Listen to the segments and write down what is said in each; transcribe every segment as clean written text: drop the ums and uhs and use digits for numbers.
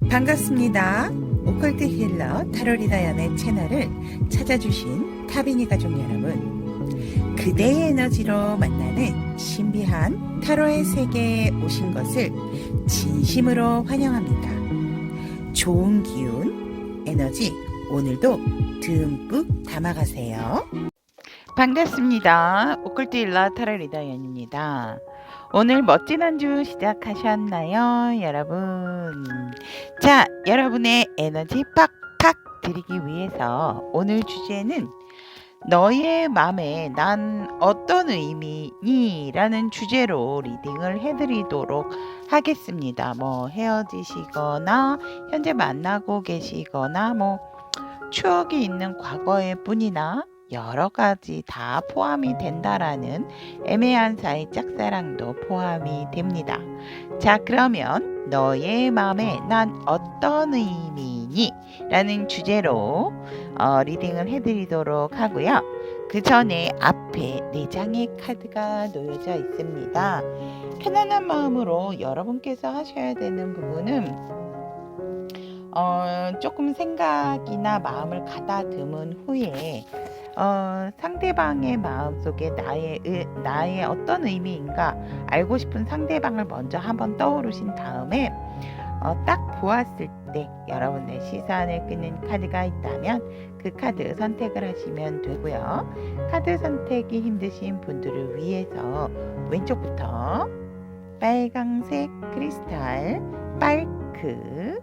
반갑습니다. 오컬트 힐러 타로리다연의 채널을 찾아주신 타비니 가족 여러분, 그대의 에너지로 만나는 신비한 타로의 세계에 오신 것을 진심으로 환영합니다. 좋은 기운, 에너지 오늘도 듬뿍 담아가세요. 반갑습니다. 오컬트 힐러 타로리다연입니다. 오늘 멋진 한 주 시작하셨나요, 여러분? 자, 여러분의 에너지 팍팍 드리기 위해서 오늘 주제는 너의 맘에 난 어떤 의미니? 라는 주제로 리딩을 해드리도록 하겠습니다. 뭐 헤어지시거나 현재 만나고 계시거나 뭐 추억이 있는 과거의 뿐이나 여러 가지 다 포함이 된다라는 애매한 사이 짝사랑도 포함이 됩니다. 자, 그러면 너의 마음에 난 어떤 의미니? 라는 주제로 리딩을 해드리도록 하고요. 그 전에 앞에 4장의 카드가 놓여져 있습니다. 편안한 마음으로 여러분께서 하셔야 되는 부분은 조금 생각이나 마음을 가다듬은 후에 상대방의 마음속에 나의 어떤 의미인가 알고 싶은 상대방을 먼저 한번 떠오르신 다음에 딱 보았을 때 여러분의 시선을 끄는 카드가 있다면 그 카드 선택을 하시면 되고요. 카드 선택이 힘드신 분들을 위해서 왼쪽부터 빨강색 크리스탈 빨크,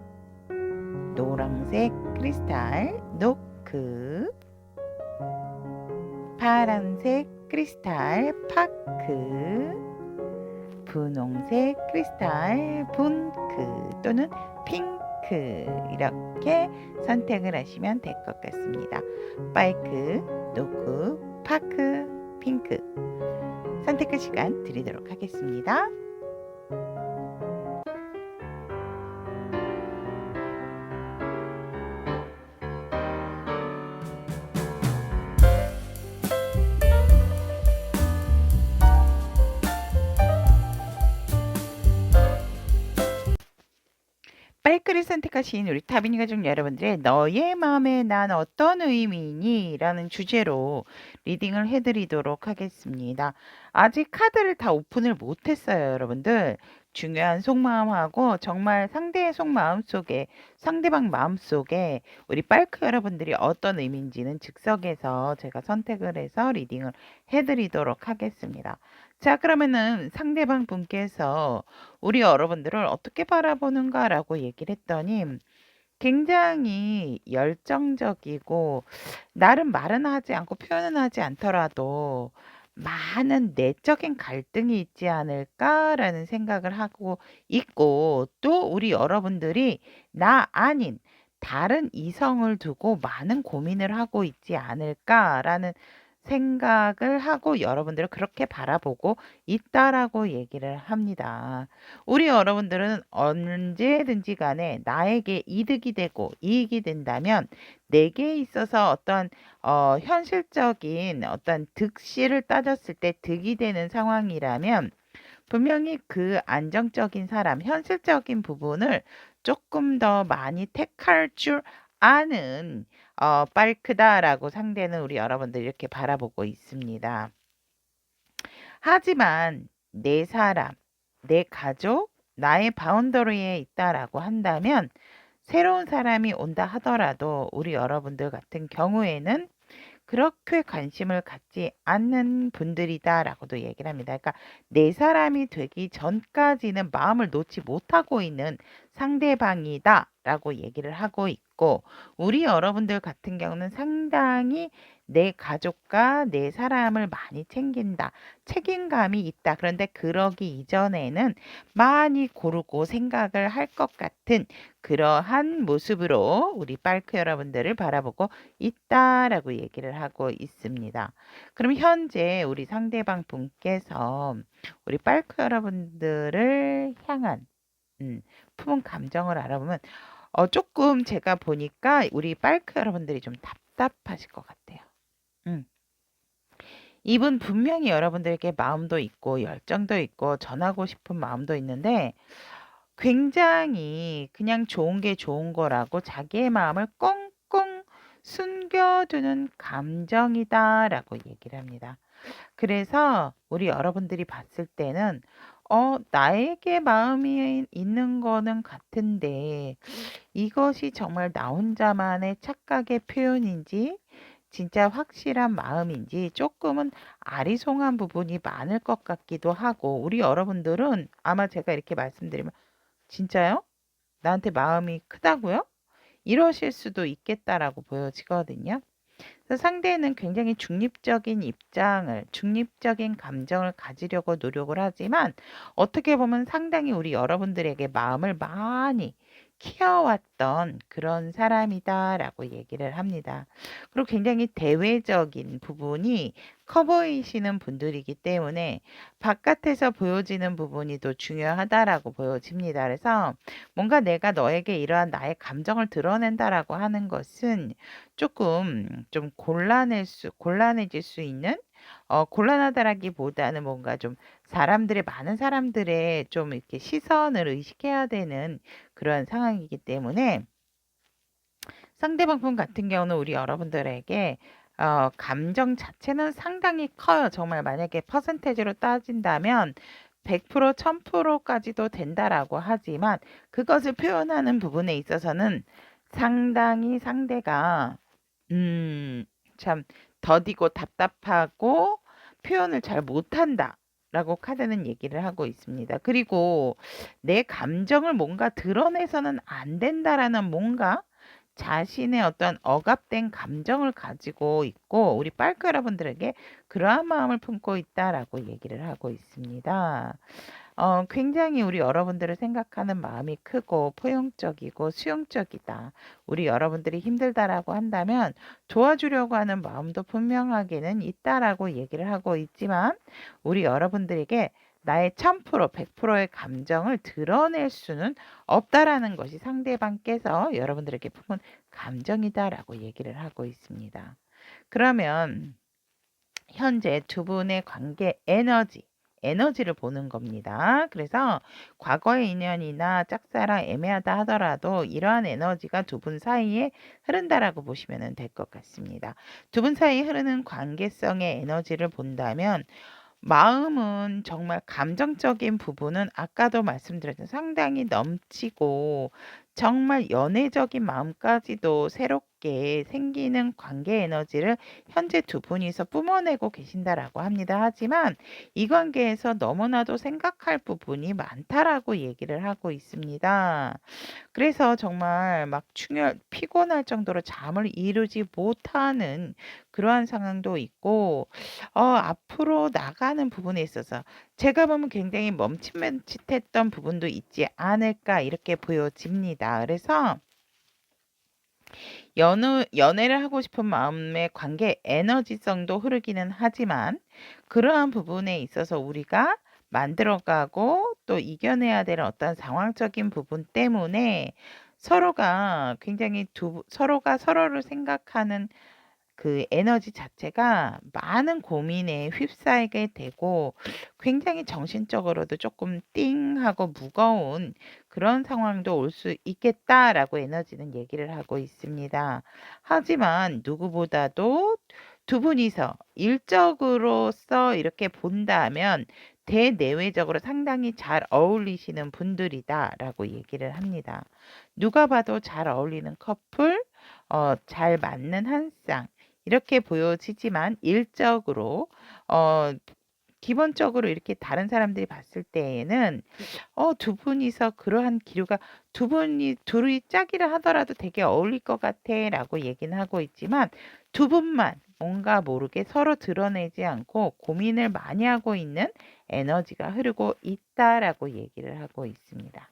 노란색 크리스탈 노크, 파란색 크리스탈 파크, 분홍색 크리스탈 분크 또는 핑크 이렇게 선택을 하시면 될 것 같습니다. 빨크, 노크, 파크, 핑크 선택할 시간 드리도록 하겠습니다. 빨크를 선택하신 우리 타비니 가족 여러분들의 너의 마음에 난 어떤 의미니? 라는 주제로 리딩을 해드리도록 하겠습니다. 아직 카드를 다 오픈을 못했어요, 여러분들. 중요한 속마음하고 정말 상대의 속마음 속에, 상대방 마음 속에 우리 빨크 여러분들이 어떤 의미인지는 즉석에서 제가 선택을 해서 리딩을 해드리도록 하겠습니다. 자, 그러면은 상대방 분께서 우리 여러분들을 어떻게 바라보는가라고 얘기를 했더니 굉장히 열정적이고 나름 말은 하지 않고 표현은 하지 않더라도 많은 내적인 갈등이 있지 않을까라는 생각을 하고 있고, 또 우리 여러분들이 나 아닌 다른 이성을 두고 많은 고민을 하고 있지 않을까라는 생각을 하고 여러분들을 그렇게 바라보고 있다라고 얘기를 합니다. 우리 여러분들은 언제든지 간에 나에게 이득이 되고 이익이 된다면 내게 있어서 어떤 현실적인 어떤 득실을 따졌을 때 득이 되는 상황이라면 분명히 그 안정적인 사람, 현실적인 부분을 조금 더 많이 택할 줄 아는 빨크다라고 상대는 우리 여러분들 이렇게 바라보고 있습니다. 하지만 내 사람, 내 가족, 나의 바운더리에 있다라고 한다면 새로운 사람이 온다 하더라도 우리 여러분들 같은 경우에는 그렇게 관심을 갖지 않는 분들이다라고도 얘기를 합니다. 그러니까 내 사람이 되기 전까지는 마음을 놓지 못하고 있는 상대방이다라고 얘기를 하고 있고, 우리 여러분들 같은 경우는 상당히 내 가족과 내 사람을 많이 챙긴다, 책임감이 있다. 그런데 그러기 이전에는 많이 고르고 생각을 할 것 같은 그러한 모습으로 우리 빨크 여러분들을 바라보고 있다라고 얘기를 하고 있습니다. 그럼 현재 우리 상대방 분께서 우리 빨크 여러분들을 향한 품은 감정을 알아보면 조금 제가 보니까 우리 빨크 여러분들이 좀 답답하실 것 같아요. 이분 분명히 여러분들에게 마음도 있고 열정도 있고 전하고 싶은 마음도 있는데 굉장히 그냥 좋은 게 좋은 거라고 자기의 마음을 꽁꽁 숨겨두는 감정이다라고 얘기를 합니다. 그래서 우리 여러분들이 봤을 때는 나에게 마음이 있는 거는 같은데 이것이 정말 나 혼자만의 착각의 표현인지 진짜 확실한 마음인지 조금은 아리송한 부분이 많을 것 같기도 하고 우리 여러분들은 아마 제가 이렇게 말씀드리면 진짜요? 나한테 마음이 크다고요? 이러실 수도 있겠다라고 보여지거든요. 그래서 상대는 굉장히 중립적인 입장을, 중립적인 감정을 가지려고 노력을 하지만 어떻게 보면 상당히 우리 여러분들에게 마음을 많이 키워왔던 그런 사람이다라고 얘기를 합니다. 그리고 굉장히 대외적인 부분이 커 보이시는 분들이기 때문에 바깥에서 보여지는 부분이 더 중요하다라고 보여집니다. 그래서 뭔가 내가 너에게 이러한 나의 감정을 드러낸다라고 하는 것은 조금 좀 곤란해질 수 있는 곤란하다라기보다는 뭔가 좀 많은 사람들의 좀 이렇게 시선을 의식해야 되는 그런 상황이기 때문에 상대방 분 같은 경우는 우리 여러분들에게 감정 자체는 상당히 커요. 정말 만약에 퍼센테이지로 따진다면 100%, 1000%까지도 된다라고 하지만 그것을 표현하는 부분에 있어서는 상당히 상대가 참 더디고 답답하고 표현을 잘 못한다. 라고 카드는 얘기를 하고 있습니다. 그리고 내 감정을 뭔가 드러내서는 안 된다라는 뭔가 자신의 어떤 억압된 감정을 가지고 있고 우리 빨크 여러분들에게 그러한 마음을 품고 있다라고 얘기를 하고 있습니다. 굉장히 우리 여러분들을 생각하는 마음이 크고 포용적이고 수용적이다. 우리 여러분들이 힘들다라고 한다면 도와주려고 하는 마음도 분명하게는 있다라고 얘기를 하고 있지만 우리 여러분들에게 나의 1000%, 100%의 감정을 드러낼 수는 없다라는 것이 상대방께서 여러분들에게 품은 감정이다라고 얘기를 하고 있습니다. 그러면 현재 두 분의 관계 에너지를 보는 겁니다. 그래서 과거의 인연이나 짝사랑 애매하다 하더라도 이러한 에너지가 두 분 사이에 흐른다라고 보시면 될 것 같습니다. 두 분 사이에 흐르는 관계성의 에너지를 본다면 마음은 정말 감정적인 부분은 아까도 말씀드렸던 상당히 넘치고 정말 연애적인 마음까지도 새롭게 생기는 관계 에너지를 현재 두 분이서 뿜어내고 계신다라고 합니다. 하지만 이 관계에서 너무나도 생각할 부분이 많다라고 얘기를 하고 있습니다. 그래서 정말 막 피곤할 정도로 잠을 이루지 못하는 그러한 상황도 있고 앞으로 나가는 부분에 있어서 제가 보면 굉장히 멈칫멈칫했던 부분도 있지 않을까 이렇게 보여집니다. 그래서 연애를 하고 싶은 마음의 관계 에너지성도 흐르기는 하지만 그러한 부분에 있어서 우리가 만들어가고 또 이겨내야 되는 어떤 상황적인 부분 때문에 서로가 굉장히 서로가 서로를 생각하는 그 에너지 자체가 많은 고민에 휩싸이게 되고 굉장히 정신적으로도 조금 띵하고 무거운 그런 상황도 올 수 있겠다라고 에너지는 얘기를 하고 있습니다. 하지만 누구보다도 두 분이서 일적으로서 이렇게 본다면 대내외적으로 상당히 잘 어울리시는 분들이다라고 얘기를 합니다. 누가 봐도 잘 어울리는 커플, 잘 맞는 한 쌍. 이렇게 보여지지만 일적으로 기본적으로 이렇게 다른 사람들이 봤을 때에는 두 분이서 그러한 기류가 둘이 짝이라 하더라도 되게 어울릴 것 같아라고 얘기는 하고 있지만 두 분만 뭔가 모르게 서로 드러내지 않고 고민을 많이 하고 있는 에너지가 흐르고 있다라고 얘기를 하고 있습니다.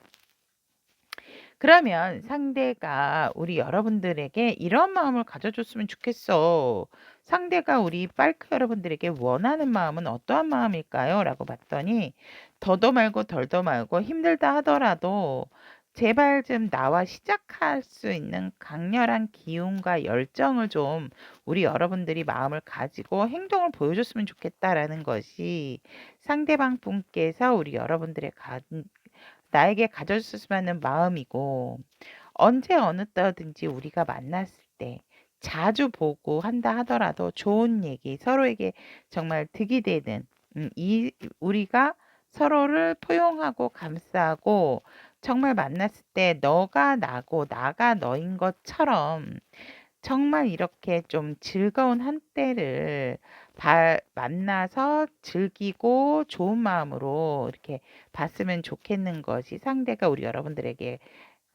그러면 상대가 우리 여러분들에게 이런 마음을 가져줬으면 좋겠어. 상대가 우리 빨크 여러분들에게 원하는 마음은 어떠한 마음일까요? 라고 봤더니 더도 말고 덜도 말고 힘들다 하더라도 제발 좀 나와 시작할 수 있는 강렬한 기운과 열정을 좀 우리 여러분들이 마음을 가지고 행동을 보여줬으면 좋겠다라는 것이 상대방 분께서 우리 여러분들의 나에게 가져줬으면 하는 마음이고, 언제 어느 때든지 우리가 만났을 때 자주 보고 한다 하더라도 좋은 얘기 서로에게 정말 득이 되는, 이 우리가 서로를 포용하고 감싸고 정말 만났을 때 너가 나고 나가 너인 것처럼 정말 이렇게 좀 즐거운 한때를 만나서 즐기고 좋은 마음으로 이렇게 봤으면 좋겠는 것이 상대가 우리 여러분들에게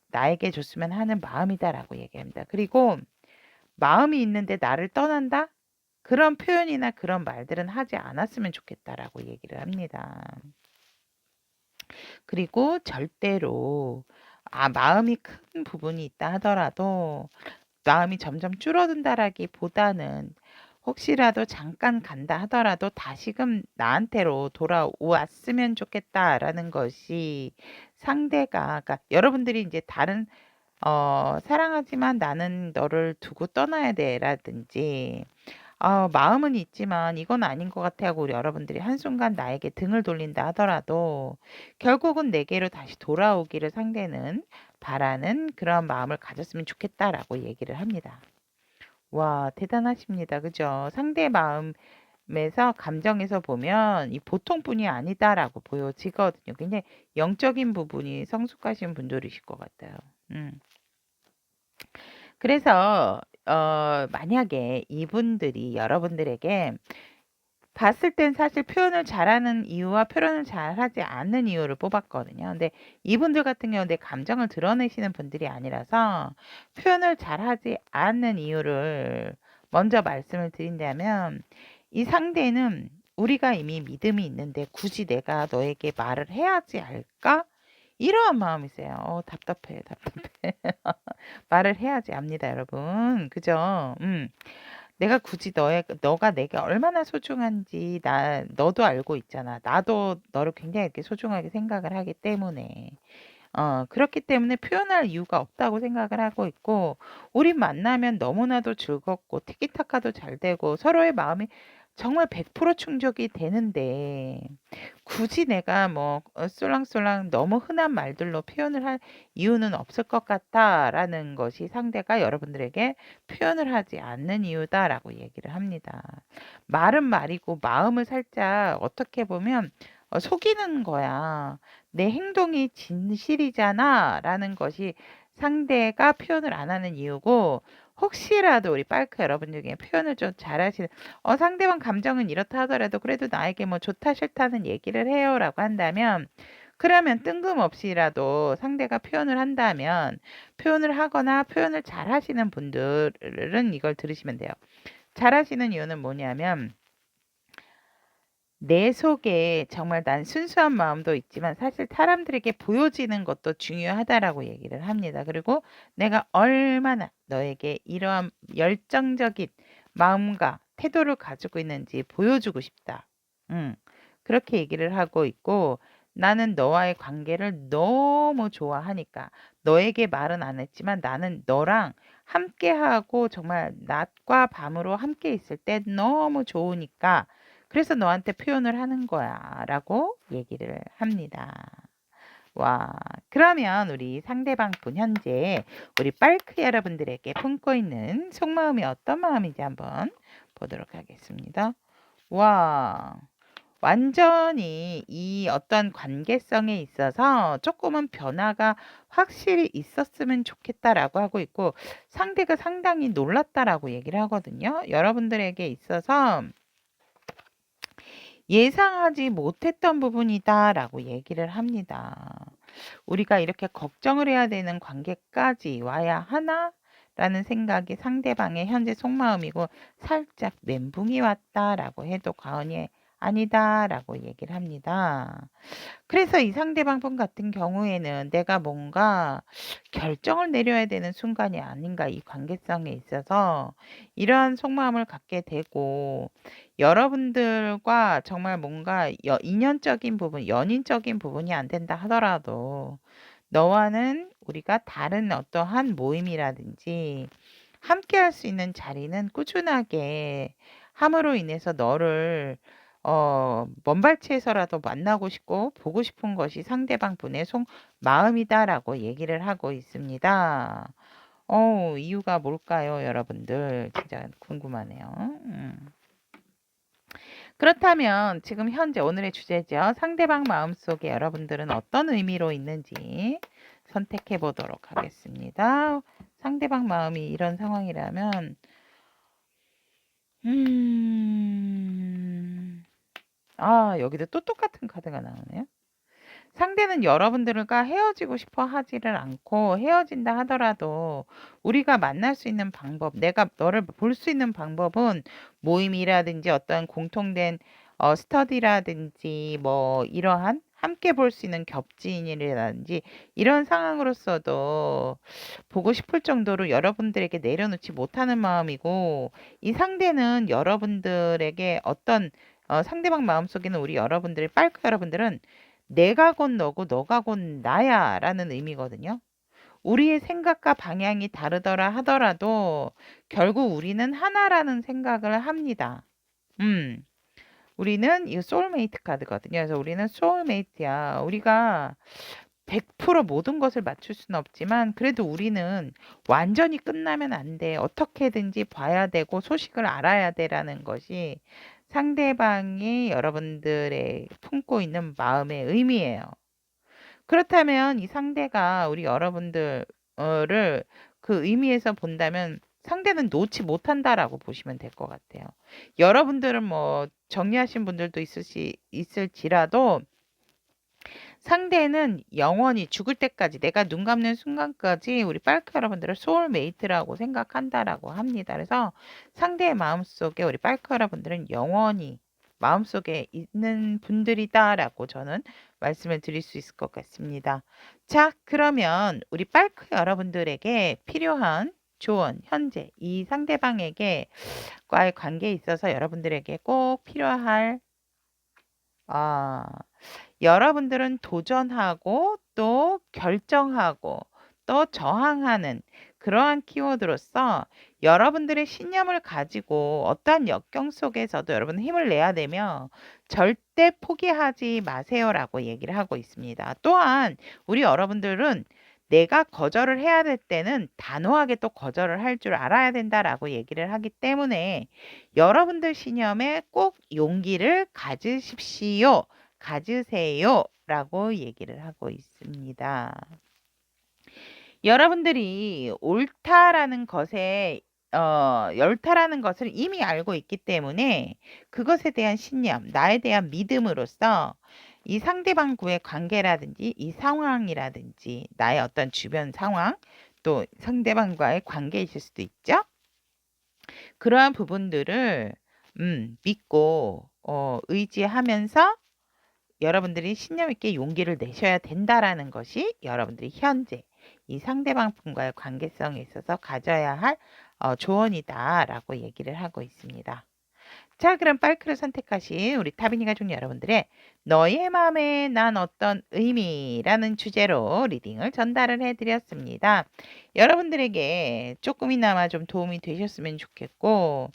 나에게 줬으면 하는 마음이다라고 얘기합니다. 그리고 마음이 있는데 나를 떠난다? 그런 표현이나 그런 말들은 하지 않았으면 좋겠다라고 얘기를 합니다. 그리고 절대로 마음이 큰 부분이 있다 하더라도 마음이 점점 줄어든다라기보다는 혹시라도 잠깐 간다 하더라도 다시금 나한테로 돌아왔으면 좋겠다라는 것이 상대가, 그러니까 여러분들이 이제 다른 사랑하지만 나는 너를 두고 떠나야 돼라든지 마음은 있지만 이건 아닌 것 같아 하고 우리 여러분들이 한순간 나에게 등을 돌린다 하더라도 결국은 내게로 다시 돌아오기를 상대는 바라는 그런 마음을 가졌으면 좋겠다라고 얘기를 합니다. 와, 대단하십니다. 그죠? 상대 마음에서 감정에서 보면 이 보통뿐이 아니다라고 보여지거든요. 굉장히 영적인 부분이 성숙하신 분들이실 것 같아요. 그래서 만약에 이분들이 여러분들에게 봤을 땐 사실 표현을 잘하는 이유와 표현을 잘하지 않는 이유를 뽑았거든요. 근데 이분들 같은 경우는 내 감정을 드러내시는 분들이 아니라서 표현을 잘하지 않는 이유를 먼저 말씀을 드린다면 이 상대는 우리가 이미 믿음이 있는데 굳이 내가 너에게 말을 해야지 할까? 이러한 마음이세요. 답답해, 답답해. 말을 해야지 합니다, 여러분. 그죠? 내가 굳이 너가 내게 얼마나 소중한지 너도 알고 있잖아. 나도 너를 굉장히 이렇게 소중하게 생각을 하기 때문에. 그렇기 때문에 표현할 이유가 없다고 생각을 하고 있고, 우리 만나면 너무나도 즐겁고, 티키타카도 잘 되고, 서로의 마음이 정말 100% 충족이 되는데, 굳이 내가 뭐 쏠랑쏠랑 너무 흔한 말들로 표현을 할 이유는 없을 것 같다라는 것이 상대가 여러분들에게 표현을 하지 않는 이유다라고 얘기를 합니다. 말은 말이고 마음을 살짝 어떻게 보면 속이는 거야. 내 행동이 진실이잖아 라는 것이 상대가 표현을 안 하는 이유고, 혹시라도 우리 빨크 여러분 중에 표현을 좀 잘하시는 상대방 감정은 이렇다 하더라도 그래도 나에게 뭐 좋다 싫다는 얘기를 해요라고 한다면, 그러면 뜬금없이라도 상대가 표현을 한다면 표현을 하거나 표현을 잘 하시는 분들은 이걸 들으시면 돼요. 잘 하시는 이유는 뭐냐면 내 속에 정말 난 순수한 마음도 있지만 사실 사람들에게 보여지는 것도 중요하다라고 얘기를 합니다. 그리고 내가 얼마나 너에게 이러한 열정적인 마음과 태도를 가지고 있는지 보여주고 싶다. 그렇게 얘기를 하고 있고, 나는 너와의 관계를 너무 좋아하니까 너에게 말은 안 했지만 나는 너랑 함께하고 정말 낮과 밤으로 함께 있을 때 너무 좋으니까 그래서 너한테 표현을 하는 거야 라고 얘기를 합니다. 와, 그러면 우리 상대방 분 현재 우리 빨크 여러분들에게 품고 있는 속마음이 어떤 마음인지 한번 보도록 하겠습니다. 와, 완전히 이 어떤 관계성에 있어서 조금은 변화가 확실히 있었으면 좋겠다라고 하고 있고, 상대가 상당히 놀랐다라고 얘기를 하거든요. 여러분들에게 있어서 예상하지 못했던 부분이다라고 얘기를 합니다. 우리가 이렇게 걱정을 해야 되는 관계까지 와야 하나? 라는 생각이 상대방의 현재 속마음이고, 살짝 멘붕이 왔다라고 해도 과언이 아니다라고 얘기를 합니다. 그래서 이 상대방 분 같은 경우에는 내가 뭔가 결정을 내려야 되는 순간이 아닌가, 이 관계성에 있어서 이러한 속마음을 갖게 되고, 여러분들과 정말 뭔가 인연적인 부분, 연인적인 부분이 안 된다 하더라도 너와는 우리가 다른 어떠한 모임이라든지 함께 할 수 있는 자리는 꾸준하게 함으로 인해서 너를 먼발치에서라도 만나고 싶고 보고 싶은 것이 상대방 분의 속마음이다라고 얘기를 하고 있습니다. 이유가 뭘까요, 여러분들? 진짜 궁금하네요. 그렇다면 지금 현재 오늘의 주제죠. 상대방 마음속에 여러분들은 어떤 의미로 있는지 선택해 보도록 하겠습니다. 상대방 마음이 이런 상황이라면 여기도 또 똑같은 카드가 나오네요. 상대는 여러분들과 헤어지고 싶어 하지를 않고 헤어진다 하더라도 우리가 만날 수 있는 방법, 내가 너를 볼 수 있는 방법은 모임이라든지 어떤 공통된 스터디라든지 뭐 이러한 함께 볼 수 있는 겹지인이라든지 이런 상황으로서도 보고 싶을 정도로 여러분들에게 내려놓지 못하는 마음이고 이 상대는 여러분들에게 어떤 상대방 마음속에는 우리 여러분들의 빨크 여러분들은 내가 곧 너고 너가 곧 나야 라는 의미거든요. 우리의 생각과 방향이 다르더라 하더라도 결국 우리는 하나라는 생각을 합니다. 우리는 이 소울메이트 카드거든요. 그래서 우리는 소울메이트야. 우리가 100% 모든 것을 맞출 수는 없지만 그래도 우리는 완전히 끝나면 안 돼. 어떻게든지 봐야 되고 소식을 알아야 돼라는 것이 상대방이 여러분들의 품고 있는 마음의 의미예요. 그렇다면 이 상대가 우리 여러분들을 그 의미에서 본다면 상대는 놓지 못한다라고 보시면 될 것 같아요. 여러분들은 뭐 정리하신 분들도 있을지라도 상대는 영원히 죽을 때까지 내가 눈 감는 순간까지 우리 빨크 여러분들을 소울메이트라고 생각한다라고 합니다. 그래서 상대의 마음속에 우리 빨크 여러분들은 영원히 마음속에 있는 분들이다라고 저는 말씀을 드릴 수 있을 것 같습니다. 자, 그러면 우리 빨크 여러분들에게 필요한 조언, 현재 이 상대방에게 과의 관계에 있어서 여러분들에게 꼭 필요할 여러분들은 도전하고 또 결정하고 또 저항하는 그러한 키워드로서 여러분들의 신념을 가지고 어떠한 역경 속에서도 여러분 힘을 내야 되며 절대 포기하지 마세요라고 얘기를 하고 있습니다. 또한 우리 여러분들은 내가 거절을 해야 될 때는 단호하게 또 거절을 할 줄 알아야 된다라고 얘기를 하기 때문에 여러분들 신념에 꼭 용기를 가지십시오. 가지세요 라고 얘기를 하고 있습니다. 여러분들이 옳다라는 것에 옳다라는 것을 이미 알고 있기 때문에 그것에 대한 신념, 나에 대한 믿음으로써 이 상대방과의 관계라든지 이 상황이라든지 나의 어떤 주변 상황 또 상대방과의 관계에 있을 수도 있죠. 그러한 부분들을 믿고 의지하면서 여러분들이 신념 있게 용기를 내셔야 된다라는 것이 여러분들이 현재 이 상대방 분과의 관계성에 있어서 가져야 할 조언이다라고 얘기를 하고 있습니다. 자, 그럼 빨크를 선택하신 우리 타비니 가족 여러분들의 너의 마음에 난 어떤 의미라는 주제로 리딩을 전달을 해드렸습니다. 여러분들에게 조금이나마 좀 도움이 되셨으면 좋겠고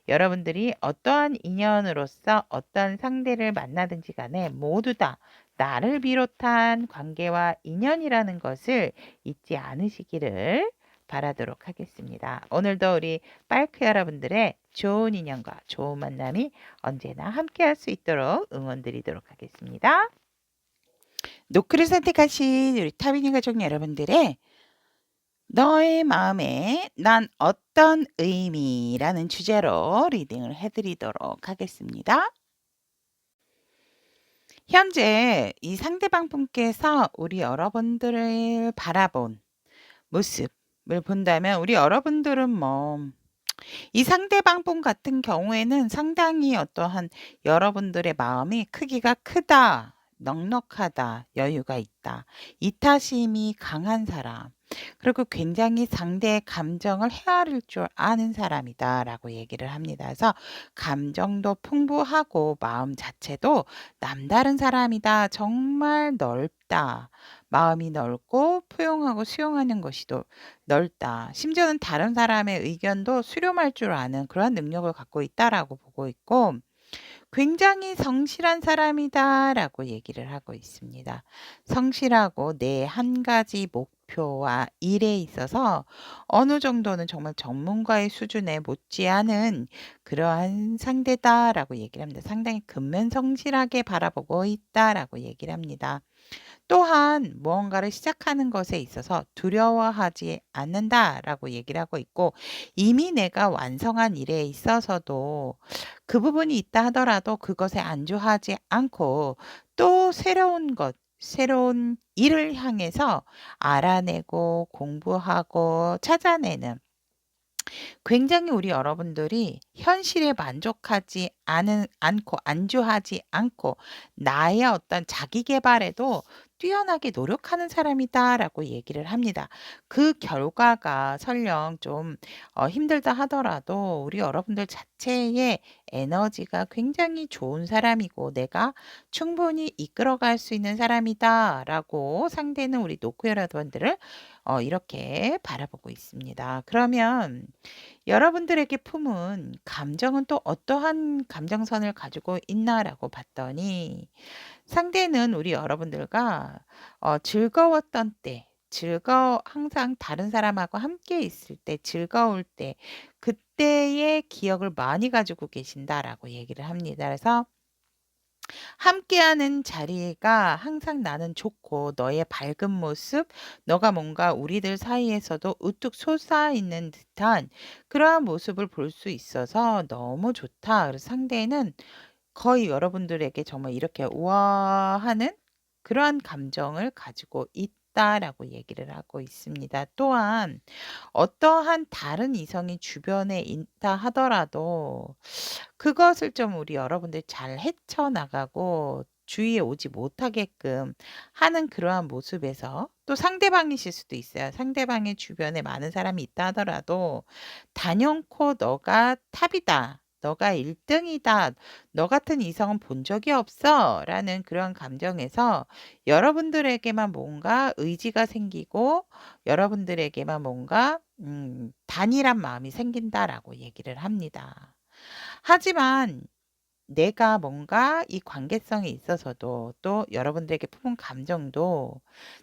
여러분들이 어떠한 인연으로서 어떤 상대를 만나든지 간에 모두 다 나를 비롯한 관계와 인연이라는 것을 잊지 않으시기를 바라도록 하겠습니다. 오늘도 우리 빨크 여러분들의 좋은 인연과 좋은 만남이 언제나 함께 할 수 있도록 응원드리도록 하겠습니다. 노크를 선택하신 우리 타비니 가족 여러분들의 너의 마음에 난 어떤 의미라는 주제로 리딩을 해드리도록 하겠습니다. 현재 이 상대방 분께서 우리 여러분들을 바라본 모습을 본다면 우리 여러분들은 이 상대방 분 같은 경우에는 상당히 어떠한 여러분들의 마음이 크기가 크다, 넉넉하다, 여유가 있다, 이타심이 강한 사람, 그리고 굉장히 상대의 감정을 헤아릴 줄 아는 사람이다라고 얘기를 합니다. 그래서 감정도 풍부하고 마음 자체도 남다른 사람이다. 정말 넓다. 마음이 넓고 포용하고 수용하는 것이 또 넓다. 심지어는 다른 사람의 의견도 수렴할 줄 아는 그러한 능력을 갖고 있다라고 보고 있고 굉장히 성실한 사람이다라고 얘기를 하고 있습니다. 성실하고 내 한 가지 목표와 일에 있어서 어느 정도는 정말 전문가의 수준에 못지않은 그러한 상대다라고 얘기를 합니다. 상당히 근면성실하게 바라보고 있다라고 얘기를 합니다. 또한 무언가를 시작하는 것에 있어서 두려워하지 않는다라고 얘기를 하고 있고, 이미 내가 완성한 일에 있어서도 그 부분이 있다 하더라도 그것에 안주하지 않고 또 새로운 것, 새로운 일을 향해서 알아내고 공부하고 찾아내는, 굉장히 우리 여러분들이 현실에 만족하지 않고 안주하지 않고 나의 어떤 자기 개발에도 뛰어나게 노력하는 사람이다라고 얘기를 합니다. 그 결과가 설령 좀 힘들다 하더라도 우리 여러분들 자체의 에너지가 굉장히 좋은 사람이고 내가 충분히 이끌어갈 수 있는 사람이다라고 상대는 우리 노크 여러분들을 이렇게 바라보고 있습니다. 그러면 여러분들에게 품은 감정은 또 어떠한 감정선을 가지고 있나라고 봤더니, 상대는 우리 여러분들과 즐거웠던 때, 항상 다른 사람하고 함께 있을 때, 즐거울 때, 그때의 기억을 많이 가지고 계신다라고 얘기를 합니다. 그래서 함께하는 자리가 항상 나는 좋고 너의 밝은 모습, 너가 뭔가 우리들 사이에서도 우뚝 솟아있는 듯한 그러한 모습을 볼 수 있어서 너무 좋다. 그래서 상대는 거의 여러분들에게 정말 이렇게 우아하는 그러한 감정을 가지고 있다라고 얘기를 하고 있습니다. 또한 어떠한 다른 이성이 주변에 있다 하더라도 그것을 좀 우리 여러분들이 잘 헤쳐나가고 주위에 오지 못하게끔 하는 그러한 모습에서, 또 상대방이실 수도 있어요. 상대방의 주변에 많은 사람이 있다 하더라도 단연코 너가 탑이다, 너가 1등이다, 너 같은 이성은 본 적이 없어 라는 그런 감정에서 여러분들에게만 뭔가 의지가 생기고 여러분들에게만 뭔가 단일한 마음이 생긴다라고 얘기를 합니다. 하지만 내가 뭔가 이 관계성에 있어서도 또 여러분들에게 품은 감정도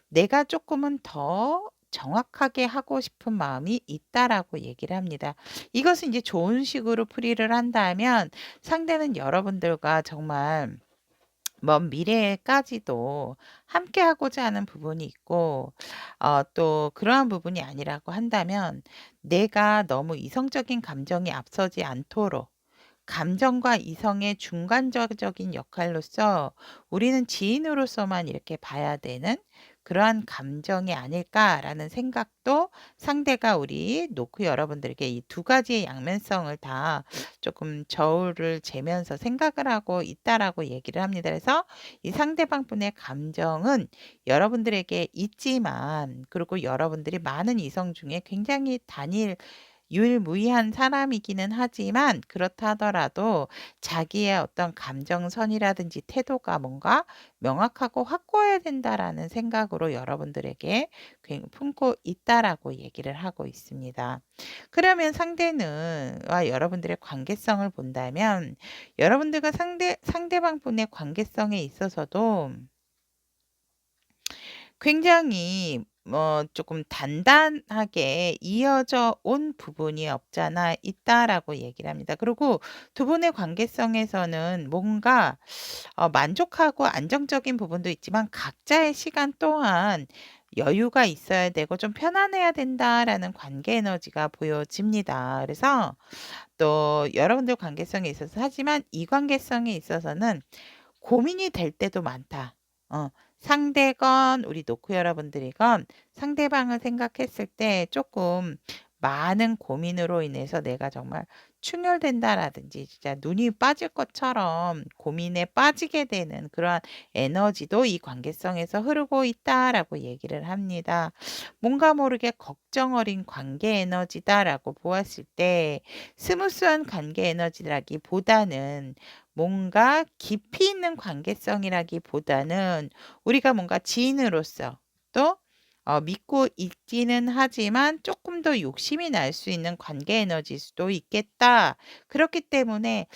내가 조금은 더 정확하게 하고 싶은 마음이 있다라고 얘기를 합니다. 이것은 이제 좋은 식으로 풀이를 한다면 상대는 여러분들과 정말 먼 미래까지도 함께 하고자 하는 부분이 있고, 또 그러한 부분이 아니라고 한다면 내가 너무 이성적인 감정이 앞서지 않도록 감정과 이성의 중간적인 역할로서 우리는 지인으로서만 이렇게 봐야 되는 그러한 감정이 아닐까라는 생각도 상대가 우리 노크 여러분들에게 이 두 가지의 양면성을 다 조금 저울을 재면서 생각을 하고 있다라고 얘기를 합니다. 그래서 이 상대방 분의 감정은 여러분들에게 있지만, 그리고 여러분들이 많은 이성 중에 굉장히 단일 유일무이한 사람이기는 하지만, 그렇다 하더라도 자기의 어떤 감정선이라든지 태도가 뭔가 명확하고 확고해야 된다라는 생각으로 여러분들에게 품고 있다라고 얘기를 하고 있습니다. 그러면 상대는와 여러분들의 관계성을 본다면 여러분들과 상대방 분의 관계성에 있어서도 굉장히 조금 단단하게 이어져 온 부분이 없잖아 있다라고 얘기를 합니다. 그리고 두 분의 관계성에서는 뭔가 만족하고 안정적인 부분도 있지만 각자의 시간 또한 여유가 있어야 되고 좀 편안해야 된다라는 관계 에너지가 보여집니다. 그래서 또 여러분들 관계성에 있어서, 하지만 이 관계성에 있어서는 고민이 될 때도 많다. 상대건 우리 노크 여러분들이건 상대방을 생각했을 때 조금 많은 고민으로 인해서 내가 정말 충혈된다라든지 진짜 눈이 빠질 것처럼 고민에 빠지게 되는 그러한 에너지도 이 관계성에서 흐르고 있다라고 얘기를 합니다. 뭔가 모르게 걱정 어린 관계 에너지다라고 보았을 때 스무스한 관계 에너지라기보다는 뭔가 깊이 있는 관계성이라기보다는 우리가 뭔가 지인으로서 또 믿고 있기는 하지만 조금 더 욕심이 날 수 있는 관계 에너지일 수도 있겠다. 그렇기 때문에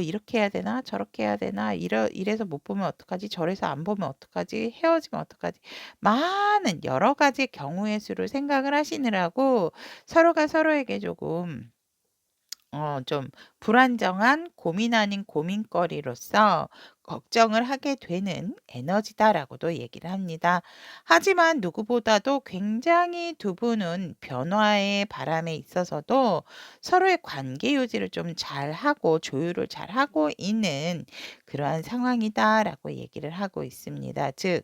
'이렇게 해야 되나? 저렇게 해야 되나? 이래서 못 보면 어떡하지? 저래서 안 보면 어떡하지? 헤어지면 어떡하지?' 많은 여러 가지 경우의 수를 생각을 하시느라고 서로가 서로에게 조금 좀 불안정한 고민 아닌 고민거리로서 걱정을 하게 되는 에너지다라고도 얘기를 합니다. 하지만 누구보다도 굉장히 두 분은 변화의 바람에 있어서도 서로의 관계 유지를 좀 잘하고 조율을 잘하고 있는 그러한 상황이다라고 얘기를 하고 있습니다. 즉,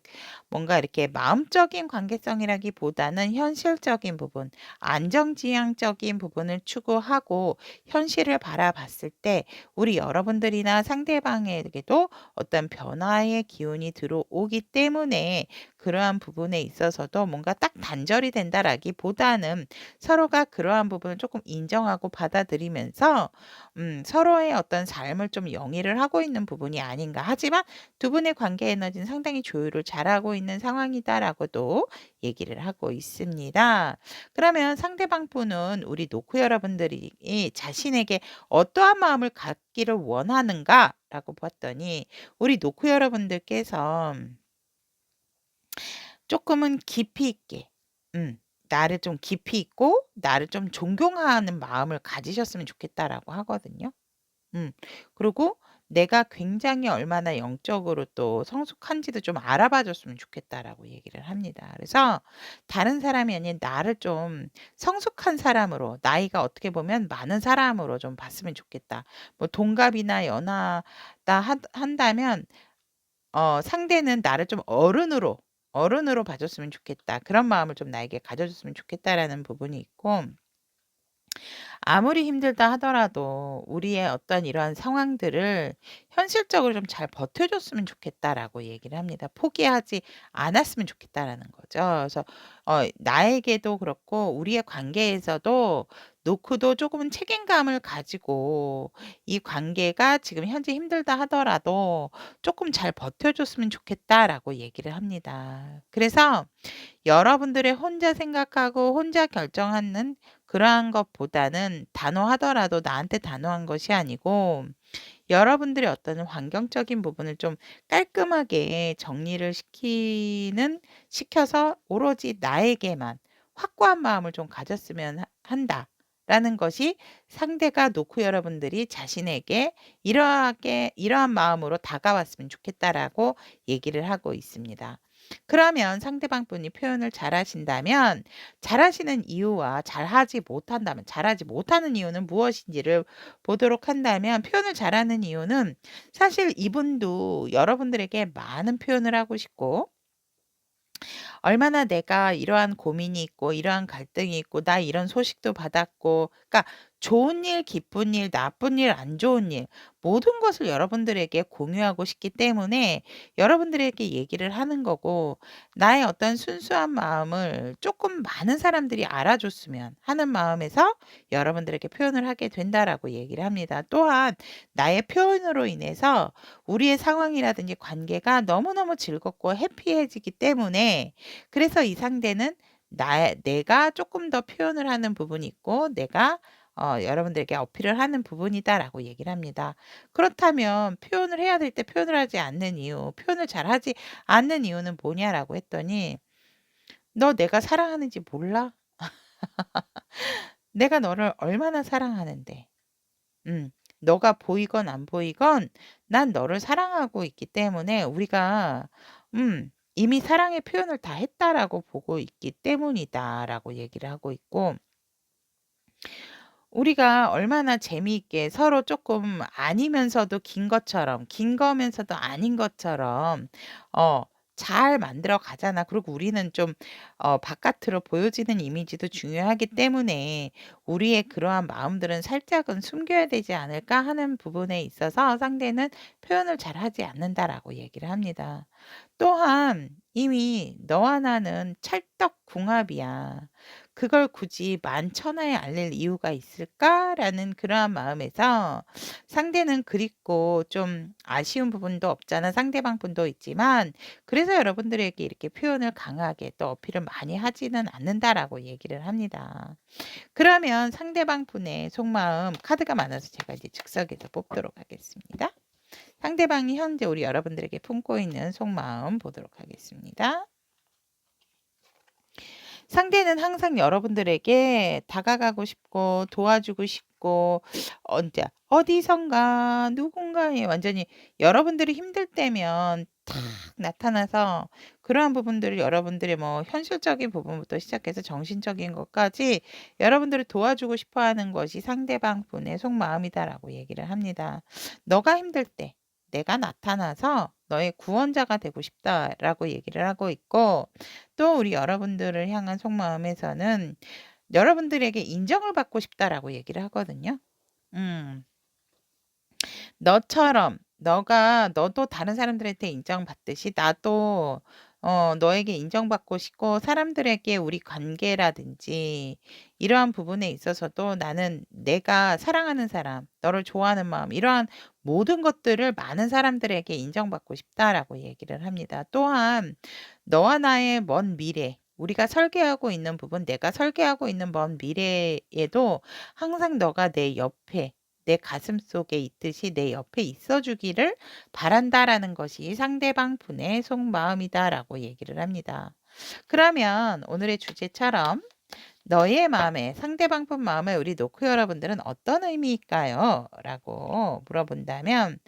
뭔가 이렇게 마음적인 관계성이라기보다는 현실적인 부분, 안정지향적인 부분을 추구하고 현실을 바라봤을 때 우리 여러분들이나 상대방에게도 어떤 변화의 기운이 들어오기 때문에 그러한 부분에 있어서도 뭔가 딱 단절이 된다라기보다는 서로가 그러한 부분을 조금 인정하고 받아들이면서 서로의 어떤 삶을 좀 영위를 하고 있는 부분이 아닌가. 하지만 두 분의 관계 에너지는 상당히 조율을 잘하고 있는 상황이다라고도 얘기를 하고 있습니다. 그러면 상대방 분은 우리 노크 여러분들이 자신에게 어떠한 마음을 갖기를 원하는가라고 봤더니 우리 노크 여러분들께서 조금은 깊이 있게 나를 좀 깊이 있고 나를 좀 존경하는 마음을 가지셨으면 좋겠다라고 하거든요. 음. 그리고 내가 굉장히 얼마나 영적으로 또 성숙한지도 좀 알아봐 줬으면 좋겠다라고 얘기를 합니다. 그래서 다른 사람이 아닌 나를 좀 성숙한 사람으로 나이가 어떻게 보면 많은 사람으로 좀 봤으면 좋겠다. 뭐 동갑이나 연하다 한다면 상대는 나를 좀 어른으로 봐 줬으면 좋겠다. 그런 마음을 좀 나에게 가져 줬으면 좋겠다라는 부분이 있고 아무리 힘들다 하더라도 우리의 어떤 이러한 상황들을 현실적으로 좀 잘 버텨줬으면 좋겠다라고 얘기를 합니다. 포기하지 않았으면 좋겠다라는 거죠. 그래서 나에게도 그렇고 우리의 관계에서도 노크도 조금은 책임감을 가지고 이 관계가 지금 현재 힘들다 하더라도 조금 잘 버텨줬으면 좋겠다라고 얘기를 합니다. 그래서 여러분들의 혼자 생각하고 혼자 결정하는 그러한 것보다는 단호하더라도 나한테 단호한 것이 아니고 여러분들의 어떤 환경적인 부분을 좀 깔끔하게 정리를 시켜서 오로지 나에게만 확고한 마음을 좀 가졌으면 한다라는 것이 상대가 노크 여러분들이 자신에게 이러한 마음으로 다가왔으면 좋겠다라고 얘기를 하고 있습니다. 그러면 상대방 분이 표현을 잘하신다면 잘하시는 이유와 잘하지 못한다면 잘하지 못하는 이유는 무엇인지를 보도록 한다면 표현을 잘하는 이유는 사실 이분도 여러분들에게 많은 표현을 하고 싶고 얼마나 내가 이러한 고민이 있고 이러한 갈등이 있고 나 이런 소식도 받았고 그러니까 좋은 일, 기쁜 일, 나쁜 일, 안 좋은 일 모든 것을 여러분들에게 공유하고 싶기 때문에 여러분들에게 얘기를 하는 거고 나의 어떤 순수한 마음을 조금 많은 사람들이 알아줬으면 하는 마음에서 여러분들에게 표현을 하게 된다라고 얘기를 합니다. 또한 나의 표현으로 인해서 우리의 상황이라든지 관계가 너무너무 즐겁고 해피해지기 때문에 그래서 이 상대는 내가 조금 더 표현을 하는 부분이 있고 내가 여러분들에게 어필을 하는 부분이다라고 얘기를 합니다. 그렇다면 표현을 해야 될 때 표현을 하지 않는 이유, 표현을 잘하지 않는 이유는 뭐냐라고 했더니 너 내가 사랑하는지 몰라? 내가 너를 얼마나 사랑하는데. 음. 너가 보이건 안 보이건 난 너를 사랑하고 있기 때문에 우리가 이미 사랑의 표현을 다 했다라고 보고 있기 때문이다라고 얘기를 하고 있고 우리가 얼마나 재미있게 서로 조금 아니면서도 긴 것처럼 긴 거면서도 아닌 것처럼 어 잘 만들어 가잖아. 그리고 우리는 좀 바깥으로 보여지는 이미지도 중요하기 때문에 우리의 그러한 마음들은 살짝은 숨겨야 되지 않을까 하는 부분에 있어서 상대는 표현을 잘하지 않는다라고 얘기를 합니다. 또한 이미 너와 나는 찰떡궁합이야. 그걸 굳이 만천하에 알릴 이유가 있을까라는 그러한 마음에서 상대는 그립고 좀 아쉬운 부분도 없잖아. 상대방 분도 있지만 그래서 여러분들에게 이렇게 표현을 강하게 또 어필을 많이 하지는 않는다라고 얘기를 합니다. 그러면 상대방 분의 속마음 카드가 많아서 제가 이제 즉석에서 뽑도록 하겠습니다. 상대방이 현재 우리 여러분들에게 품고 있는 속마음 보도록 하겠습니다. 상대는 항상 여러분들에게 다가가고 싶고 도와주고 싶고 언제 어디선가 누군가에 완전히 여러분들이 힘들 때면 탁 나타나서 그러한 부분들을 여러분들의 뭐 현실적인 부분부터 시작해서 정신적인 것까지 여러분들을 도와주고 싶어 하는 것이 상대방 분의 속마음이다라고 얘기를 합니다. 너가 힘들 때 내가 나타나서 너의 구원자가 되고 싶다라고 얘기를 하고 있고 또 우리 여러분들을 향한 속마음에서는 여러분들에게 인정을 받고 싶다라고 얘기를 하거든요. 너처럼 너도 다른 사람들한테 인정받듯이 나도 너에게 인정받고 싶고 사람들에게 우리 관계라든지 이러한 부분에 있어서도 나는 내가 사랑하는 사람, 너를 좋아하는 마음 이러한 모든 것들을 많은 사람들에게 인정받고 싶다라고 얘기를 합니다. 또한 너와 나의 먼 미래 우리가 설계하고 있는 부분, 내가 설계하고 있는 먼 미래에도 항상 너가 내 옆에 내 가슴 속에 있듯이 내 옆에 있어 주기를 바란다라는 것이 상대방 분의 속마음이다라고 얘기를 합니다. 그러면 오늘의 주제처럼 너의 마음에 상대방 분 마음에 우리 노크 여러분들은 어떤 의미일까요? 라고 물어본다면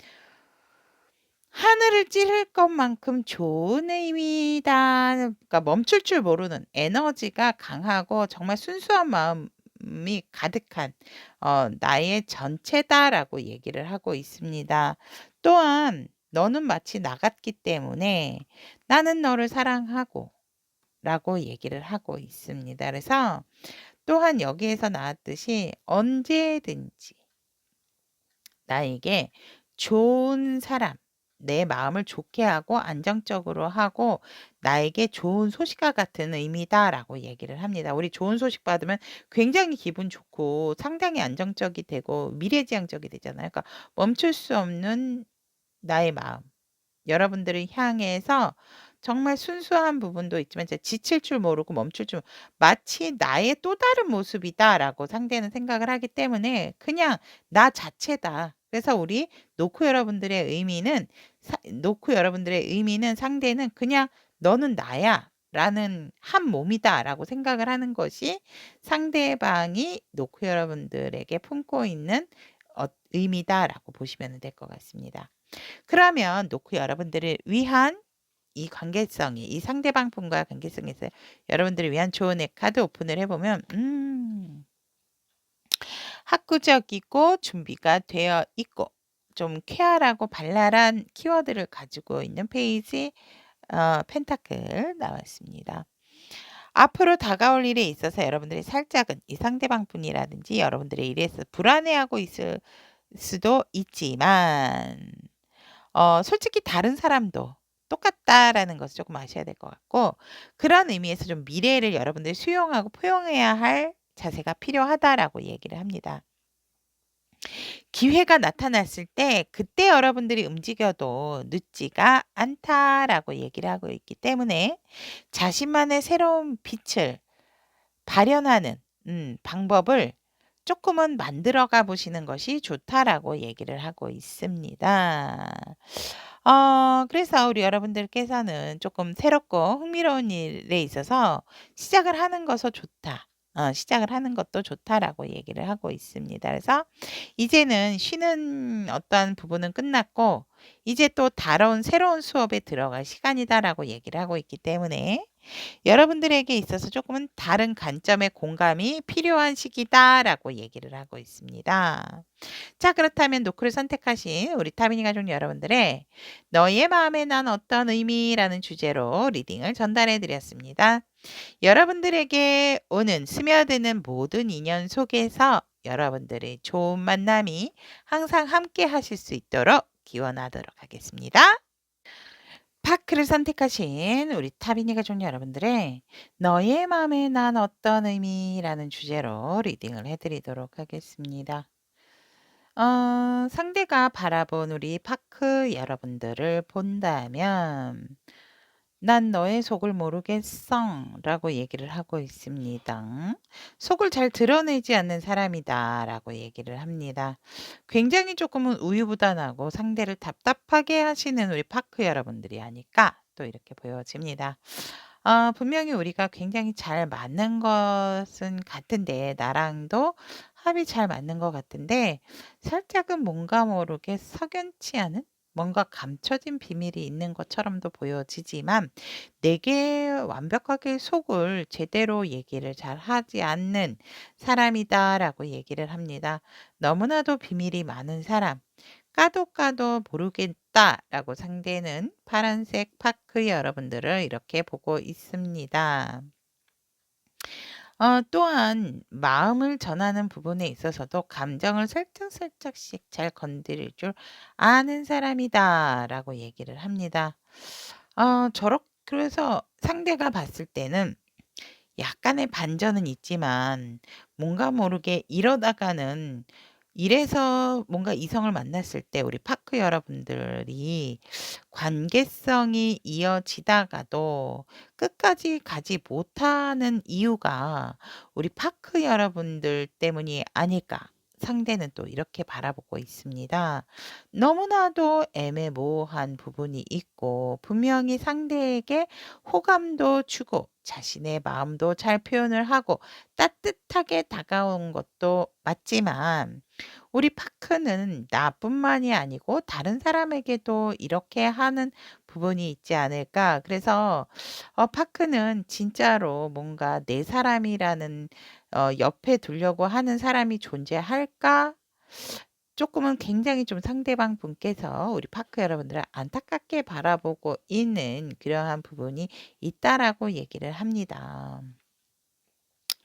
하늘을 찌를 것만큼 좋은 의미다. 그러니까 멈출 줄 모르는 에너지가 강하고 정말 순수한 마음이 가득한 나의 전체다라고 얘기를 하고 있습니다. 또한 너는 마치 나 같기 때문에 나는 너를 사랑하고 라고 얘기를 하고 있습니다. 그래서 또한 여기에서 나왔듯이 언제든지 나에게 좋은 사람, 내 마음을 좋게 하고 안정적으로 하고 나에게 좋은 소식과 같은 의미다라고 얘기를 합니다. 우리 좋은 소식 받으면 굉장히 기분 좋고 상당히 안정적이 되고 미래지향적이 되잖아요. 그러니까 멈출 수 없는 나의 마음. 여러분들을 향해서 정말 순수한 부분도 있지만 진짜 지칠 줄 모르고 멈출 줄 마치 나의 또 다른 모습이다라고 상대는 생각을 하기 때문에 그냥 나 자체다. 그래서 우리 노크 여러분들의 의미는 상대는 그냥 너는 나야. 라는 한 몸이다라고 생각을 하는 것이 상대방이 노크 여러분들에게 품고 있는 의미다라고 보시면 될 것 같습니다. 그러면 노크 여러분들을 위한 이 상대방 분과의 관계성에서 여러분들을 위한 조언의 카드 오픈을 해보면 학구적이고 준비가 되어 있고 좀 쾌활하고 발랄한 키워드를 가지고 있는 페이지 펜타클 나왔습니다. 앞으로 다가올 일에 있어서 여러분들이 살짝은 이 상대방 분이라든지 여러분들의 일에서 불안해하고 있을 수도 있지만 솔직히 다른 사람도 똑같다라는 것을 조금 아셔야 될 것 같고 그런 의미에서 좀 미래를 여러분들이 수용하고 포용해야 할 자세가 필요하다라고 얘기를 합니다. 기회가 나타났을 때 그때 여러분들이 움직여도 늦지가 않다라고 얘기를 하고 있기 때문에 자신만의 새로운 빛을 발현하는 방법을 조금은 만들어가 보시는 것이 좋다라고 얘기를 하고 있습니다. 그래서 우리 여러분들께서는 조금 새롭고 흥미로운 일에 있어서 시작을 하는 것도 좋다. 시작을 하는 것도 좋다라고 얘기를 하고 있습니다. 그래서 이제는 쉬는 어떠한 부분은 끝났고 이제 또 다른 새로운 수업에 들어갈 시간이다라고 얘기를 하고 있기 때문에 여러분들에게 있어서 조금은 다른 관점의 공감이 필요한 시기다라고 얘기를 하고 있습니다. 자, 그렇다면 노크를 선택하신 우리 타비니 가족 여러분들의 너의 마음에 난 어떤 의미라는 주제로 리딩을 전달해 드렸습니다. 여러분들에게 오는 스며드는 모든 인연 속에서 여러분들의 좋은 만남이 항상 함께 하실 수 있도록 기원하도록 하겠습니다. 파크를 선택하신 우리 타비니 가족 여러분들의 "너의 마음에 난 어떤 의미?"라는 주제로 리딩을 해 드리도록 하겠습니다. 상대가 바라본 우리 파크 여러분들을 본다면 "난 너의 속을 모르겠어."라고 얘기를 하고 있습니다. "속을 잘 드러내지 않는 사람이다."라고 얘기를 합니다. 굉장히 조금은 우유부단하고 상대를 답답하게 하시는 우리 파크 여러분들이 아닐까 또 이렇게 보여집니다. 분명히 우리가 굉장히 잘 맞는 것은 같은데 나랑도 합이 잘 맞는 것 같은데 살짝은 뭔가 모르게 석연치 않은 뭔가 감춰진 비밀이 있는 것처럼도 보여지지만 내게 완벽하게 속을 제대로 얘기를 잘 하지 않는 사람이다라고 얘기를 합니다. 너무나도 비밀이 많은 사람. 까도 까도 모르겠다라고 상대는 파란색 파크 여러분들을 이렇게 보고 있습니다. 또한 마음을 전하는 부분에 있어서도 감정을 살짝살짝씩 잘 건드릴 줄 아는 사람이다라고 얘기를 합니다. 그래서 상대가 봤을 때는 약간의 반전은 있지만 뭔가 모르게 이래서 뭔가 이성을 만났을 때 우리 파크 여러분들이 관계성이 이어지다가도 끝까지 가지 못하는 이유가 우리 파크 여러분들 때문이 아닐까. 상대는 또 이렇게 바라보고 있습니다. 너무나도 애매모호한 부분이 있고 분명히 상대에게 호감도 주고 자신의 마음도 잘 표현을 하고 따뜻하게 다가온 것도 맞지만 우리 파크는 나뿐만이 아니고 다른 사람에게도 이렇게 하는 부분이 있지 않을까. 그래서 파크는 진짜로 뭔가 내 사람이라는 옆에 두려고 하는 사람이 존재할까? 조금은 굉장히 좀 상대방 분께서 우리 파크 여러분들을 안타깝게 바라보고 있는 그러한 부분이 있다라고 얘기를 합니다.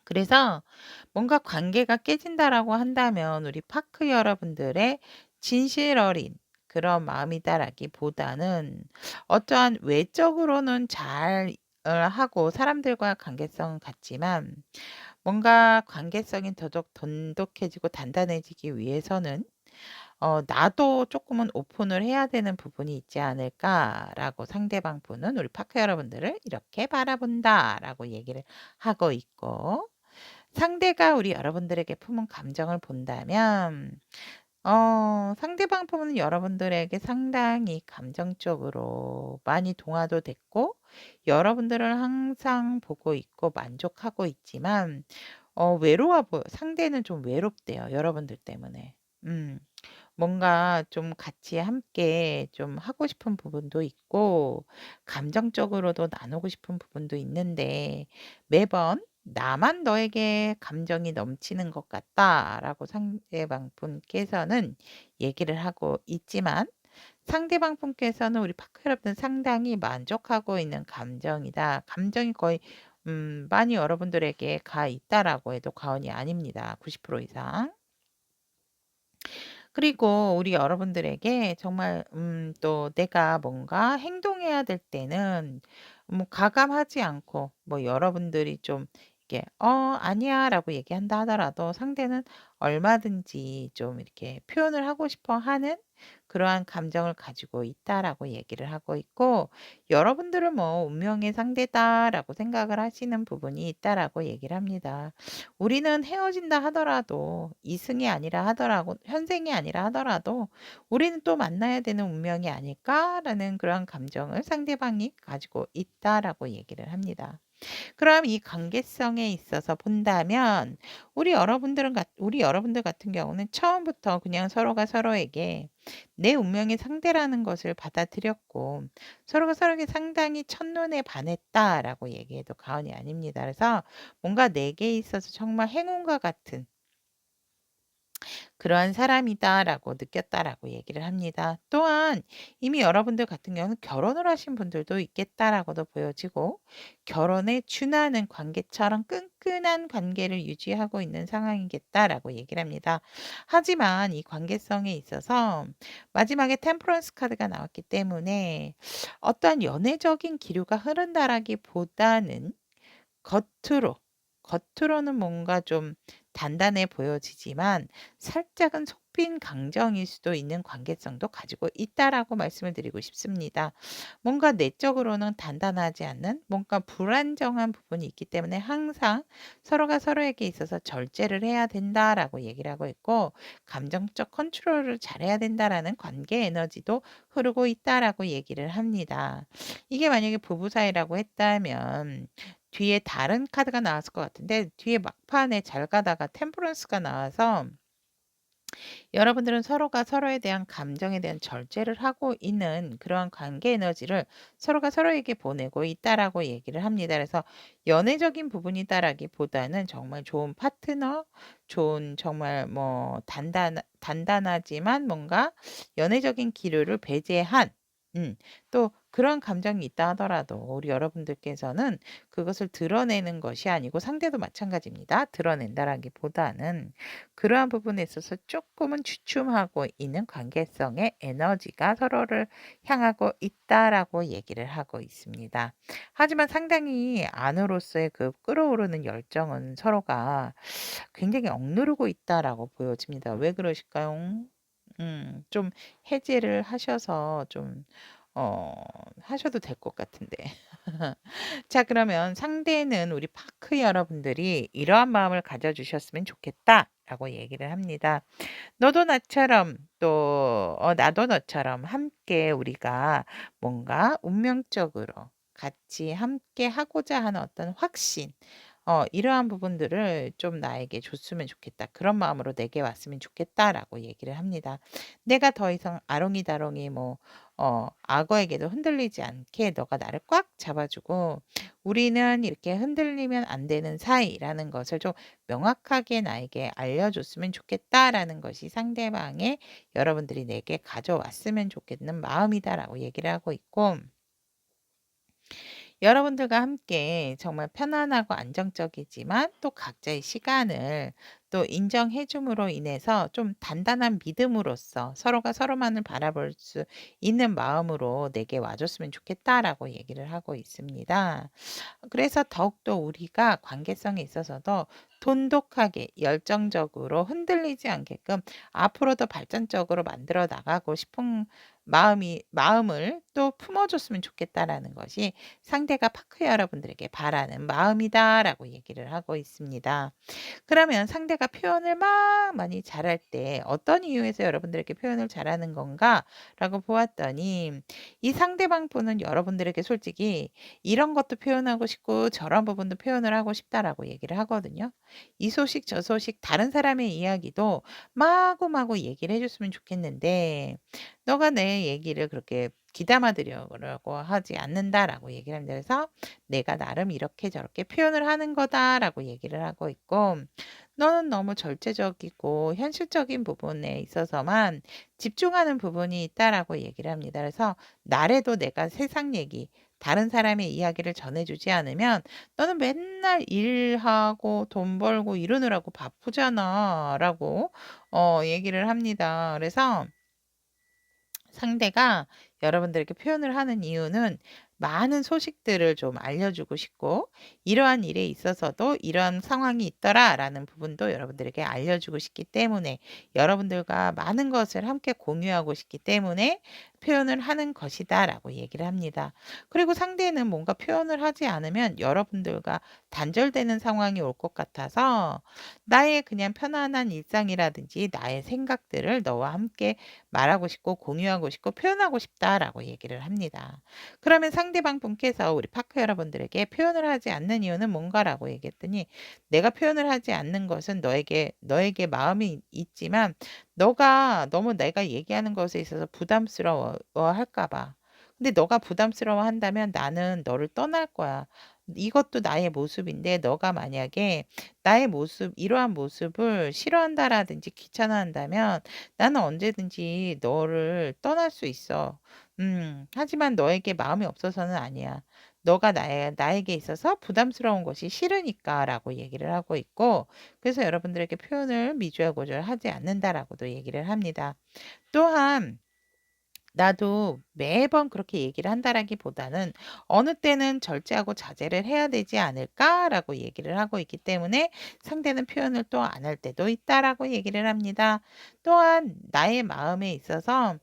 그래서 뭔가 관계가 깨진다라고 한다면 우리 파크 여러분들의 진실 어린 그런 마음이다라기보다는 어떠한 외적으로는 잘 하고 사람들과 관계성은 같지만 뭔가 관계성이 더더욱 돈독해지고 단단해지기 위해서는 나도 조금은 오픈을 해야 되는 부분이 있지 않을까라고 상대방 분은 우리 파크 여러분들을 이렇게 바라본다라고 얘기를 하고 있고 상대가 우리 여러분들에게 품은 감정을 본다면 상대방 부분은 여러분들에게 상당히 감정적으로 많이 동화도 됐고 여러분들을 항상 보고 있고 만족하고 있지만 외로워 보여 상대는 좀 외롭대요, 여러분들 때문에. 음. 뭔가 좀 같이 함께 좀 하고 싶은 부분도 있고 감정적으로도 나누고 싶은 부분도 있는데 매번 "나만 너에게 감정이 넘치는 것 같다."라고 상대방 분께서는 얘기를 하고 있지만 상대방 분께서는 우리 파크 여러분 상당히 만족하고 있는 감정이다. 감정이 거의 많이 여러분들에게 가 있다라고 해도 과언이 아닙니다. 90% 이상. 그리고 우리 여러분들에게 정말 또 내가 뭔가 행동해야 될 때는 뭐 가감하지 않고 뭐 여러분들이 좀 이렇게 아니야."라고 얘기한다 하더라도 상대는 얼마든지 좀 이렇게 표현을 하고 싶어 하는 그러한 감정을 가지고 있다라고 얘기를 하고 있고 여러분들은 뭐 '운명의 상대다.'라고 생각을 하시는 부분이 있다라고 얘기를 합니다. 우리는 헤어진다 하더라도 이승이 아니라 하더라도 현생이 아니라 하더라도 '우리는 또 만나야 되는 운명이 아닐까?'라는 그런 감정을 상대방이 가지고 있다라고 얘기를 합니다. 그럼 이 관계성에 있어서 본다면 우리 여러분들 같은 경우는 처음부터 그냥 서로가 서로에게 내 운명의 상대라는 것을 받아들였고 서로가 서로에게 상당히 첫눈에 반했다라고 얘기해도 과언이 아닙니다. 그래서 뭔가 내게 있어서 정말 행운과 같은 그러한 사람이다라고 느꼈다라고 얘기를 합니다. 또한 이미 여러분들 같은 경우는 결혼을 하신 분들도 있겠다라고도 보여지고 결혼에 준하는 관계처럼 끈끈한 관계를 유지하고 있는 상황이겠다라고 얘기를 합니다. 하지만 이 관계성에 있어서 마지막에 템퍼런스 카드가 나왔기 때문에 어떠한 연애적인 기류가 흐른다라기보다는 겉으로, 겉으로는 뭔가 좀 단단해 보여지지만 살짝은 속빈 강정일 수도 있는 관계성도 가지고 있다라고 말씀을 드리고 싶습니다. 뭔가 내적으로는 단단하지 않는 뭔가 불안정한 부분이 있기 때문에 항상 서로가 서로에게 있어서 절제를 해야 된다라고 얘기를 하고 있고 감정적 컨트롤을 잘해야 된다라는 관계 에너지도 흐르고 있다라고 얘기를 합니다. 이게 만약에 부부 사이라고 했다면 뒤에 다른 카드가 나왔을 것 같은데 뒤에 막판에 잘 가다가 템퍼런스가 나와서 여러분들은 서로가 서로에 대한 감정에 대한 절제를 하고 있는 그러한 관계 에너지를 서로가 서로에게 보내고 있다라고 얘기를 합니다. 그래서 연애적인 부분이다라기보다는 정말 좋은 파트너, 좋은 정말 뭐 단단하지만 뭔가 연애적인 기류를 배제한 또 그런 감정이 있다 하더라도 우리 여러분들께서는 그것을 드러내는 것이 아니고 상대도 마찬가지입니다. 드러낸다라기보다는 그러한 부분에 있어서 조금은 주춤하고 있는 관계성의 에너지가 서로를 향하고 있다라고 얘기를 하고 있습니다. 하지만 상당히 안으로서의 그 끌어오르는 열정은 서로가 굉장히 억누르고 있다라고 보여집니다. 왜 그러실까요? 좀 해제를 하셔서 좀 어 하셔도 될 것 같은데. 자, 그러면 상대는 우리 파크 여러분들이 이러한 마음을 가져주셨으면 좋겠다라고 얘기를 합니다. 너도 나처럼 또 나도 너처럼 함께 우리가 뭔가 운명적으로 같이 함께 하고자 하는 어떤 확신, 이러한 부분들을 좀 나에게 줬으면 좋겠다. 그런 마음으로 내게 왔으면 좋겠다라고 얘기를 합니다. 내가 더 이상 아롱이다롱이 뭐 악어에게도 흔들리지 않게 너가 나를 꽉 잡아주고 우리는 이렇게 흔들리면 안 되는 사이라는 것을 좀 명확하게 나에게 알려줬으면 좋겠다라는 것이 상대방의 여러분들이 내게 가져왔으면 좋겠는 마음이다라고 얘기를 하고 있고 여러분들과 함께 정말 편안하고 안정적이지만 또 각자의 시간을 또 인정해 줌으로 인해서 좀 단단한 믿음으로써 서로가 서로만을 바라볼 수 있는 마음으로 내게 와줬으면 좋겠다라고 얘기를 하고 있습니다. 그래서 더욱더 우리가 관계성에 있어서도 돈독하게 열정적으로 흔들리지 않게끔 앞으로 더 발전적으로 만들어 나가고 싶은 마음을 또 품어줬으면 좋겠다라는 것이 상대가 파크 여러분들에게 바라는 마음이다라고 얘기를 하고 있습니다. 그러면 상대가 표현을 막 많이 잘할 때 어떤 이유에서 여러분들에게 표현을 잘하는 건가라고 보았더니 이 상대방 분은 여러분들에게 솔직히 이런 것도 표현하고 싶고 저런 부분도 표현을 하고 싶다라고 얘기를 하거든요. 이 소식 저 소식 다른 사람의 이야기도 마구마구 얘기를 해줬으면 좋겠는데 너가 내 얘기를 그렇게 귀담아 들으려고 하지 않는다라고 얘기를 합니다. 그래서 내가 나름 이렇게 저렇게 표현을 하는 거다라고 얘기를 하고 있고 너는 너무 절제적이고 현실적인 부분에 있어서만 집중하는 부분이 있다라고 얘기를 합니다. 그래서 나래도 내가 세상 얘기 다른 사람의 이야기를 전해주지 않으면 너는 맨날 일하고 돈 벌고 이러느라고 바쁘잖아 라고 얘기를 합니다. 그래서 상대가 여러분들에게 표현을 하는 이유는 많은 소식들을 좀 알려주고 싶고 이러한 일에 있어서도 이러한 상황이 있더라라는 부분도 여러분들에게 알려주고 싶기 때문에 여러분들과 많은 것을 함께 공유하고 싶기 때문에 표현을 하는 것이다라고 얘기를 합니다. 그리고 상대는 뭔가 표현을 하지 않으면 여러분들과 단절되는 상황이 올 것 같아서 나의 그냥 편안한 일상이라든지 나의 생각들을 너와 함께 말하고 싶고 공유하고 싶고 표현하고 싶다라고 얘기를 합니다. 그러면 상대방 분께서 우리 파크 여러분들에게 표현을 하지 않는 이유는 뭔가라고 얘기했더니 내가 표현을 하지 않는 것은 너에게 마음이 있지만 너가 너무 내가 얘기하는 것에 있어서 부담스러워 할까 봐. 근데 너가 부담스러워 한다면 나는 너를 떠날 거야. 이것도 나의 모습인데 너가 만약에 나의 모습, 이러한 모습을 싫어한다라든지 귀찮아한다면 나는 언제든지 너를 떠날 수 있어. 하지만 너에게 마음이 없어서는 아니야. 너가 나에게 있어서 부담스러운 것이 싫으니까라고 얘기를 하고 있고, 그래서 여러분들에게 표현을 미주알고주알하지 않는다라고도 얘기를 합니다. 또한 나도 매번 그렇게 얘기를 한다라기보다는 어느 때는 절제하고 자제를 해야 되지 않을까라고 얘기를 하고 있기 때문에 상대는 표현을 또 안 할 때도 있다라고 얘기를 합니다. 또한 나의 마음에 있어서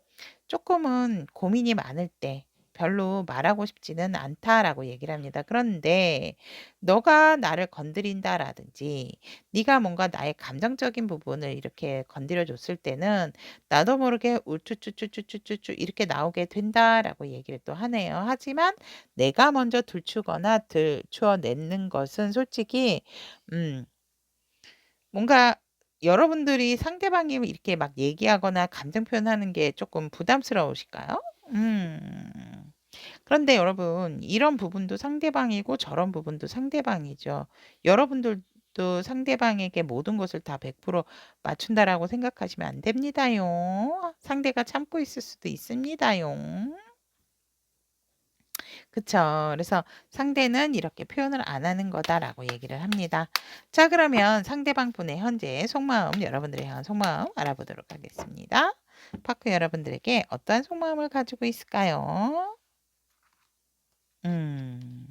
조금은 고민이 많을 때 별로 말하고 싶지는 않다라고 얘기를 합니다. 그런데 너가 나를 건드린다라든지 네가 뭔가 나의 감정적인 부분을 이렇게 건드려 줬을 때는 나도 모르게 울쭈쭈쭈쭈쭈쭈 이렇게 나오게 된다라고 얘기를 또 하네요. 하지만 내가 먼저 들추거나 들추어내는 것은 솔직히 음 뭔가 여러분들이 상대방이 이렇게 막 얘기하거나 감정 표현하는 게 조금 부담스러우실까요? 그런데 여러분, 이런 부분도 상대방이고 저런 부분도 상대방이죠. 여러분들도 상대방에게 모든 것을 다 100% 맞춘다라고 생각하시면 안 됩니다요. 상대가 참고 있을 수도 있습니다요. 그쵸. 그래서 상대는 이렇게 표현을 안 하는 거다라고 얘기를 합니다. 자, 그러면 상대방 분의 현재 속마음, 여러분들의 향한 속마음 알아보도록 하겠습니다. 파크 여러분들에게 어떠한 속마음을 가지고 있을까요? 음.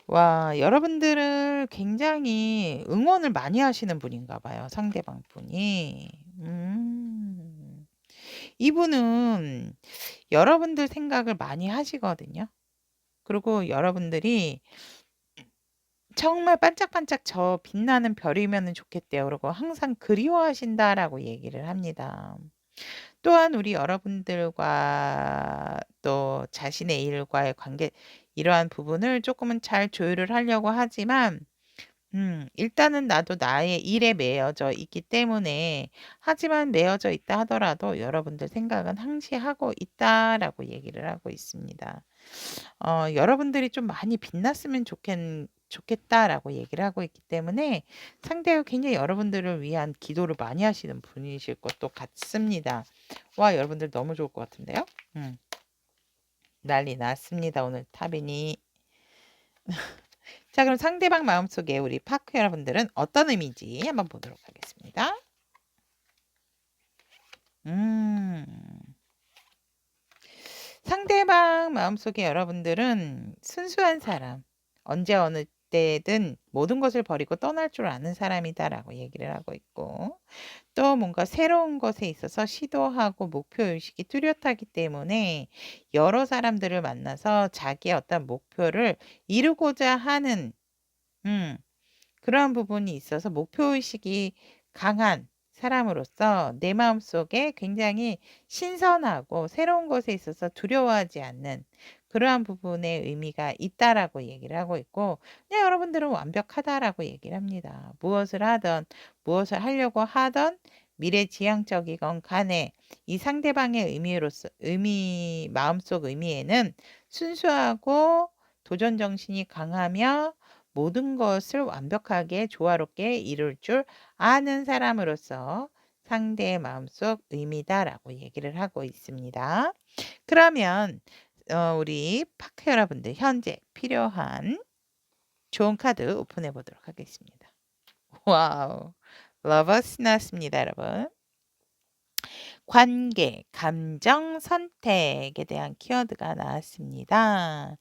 와, 여러분들을 굉장히 응원을 많이 하시는 분인가 봐요. 상대방 분이. 이분은 여러분들 생각을 많이 하시거든요. 그리고 여러분들이 정말 반짝반짝 저 빛나는 별이면은 좋겠대요. 그리고 항상 그리워하신다라고 얘기를 합니다. 또한 우리 여러분들과 또 자신의 일과의 관계, 이러한 부분을 조금은 잘 조율을 하려고 하지만 일단은 나도 나의 일에 매여져 있기 때문에 하지만 매여져 있다 하더라도 여러분들 생각은 항시하고 있다라고 얘기를 하고 있습니다. 여러분들이 좀 많이 빛났으면 좋겠다라고 얘기를 하고 있기 때문에 상대가 굉장히 여러분들을 위한 기도를 많이 하시는 분이실 것도 같습니다. 와, 여러분들 너무 좋을 것 같은데요? 난리 났습니다. 오늘 타빈이. 자, 그럼 상대방 마음속에 우리 파크 여러분들은 어떤 의미인지 한번 보도록 하겠습니다. 음. 상대방 마음속에 여러분들은 순수한 사람, 언제 어느 때든 모든 것을 버리고 떠날 줄 아는 사람이다라고 얘기를 하고 있고, 또 뭔가 새로운 것에 있어서 시도하고 목표의식이 뚜렷하기 때문에 여러 사람들을 만나서 자기의 어떤 목표를 이루고자 하는 그러한 부분이 있어서 목표의식이 강한 사람으로서 내 마음속에 굉장히 신선하고 새로운 것에 있어서 두려워하지 않는 그러한 부분의 의미가 있다라고 얘기를 하고 있고, 그냥 여러분들은 완벽하다라고 얘기를 합니다. 무엇을 하던 무엇을 하려고 하던 미래지향적이건 간에 이 상대방의 마음속 의미에는 순수하고 도전 정신이 강하며 모든 것을 완벽하게 조화롭게 이룰 줄 아는 사람으로서 상대의 마음속 의미다라고 얘기를 하고 있습니다. 그러면 우리 파크 여러분들 현재 필요한 좋은 카드 오픈해 보도록 하겠습니다. 와우, 러버스 나왔습니다, 여러분. 관계, 감정, 선택에 대한 키워드가 나왔습니다.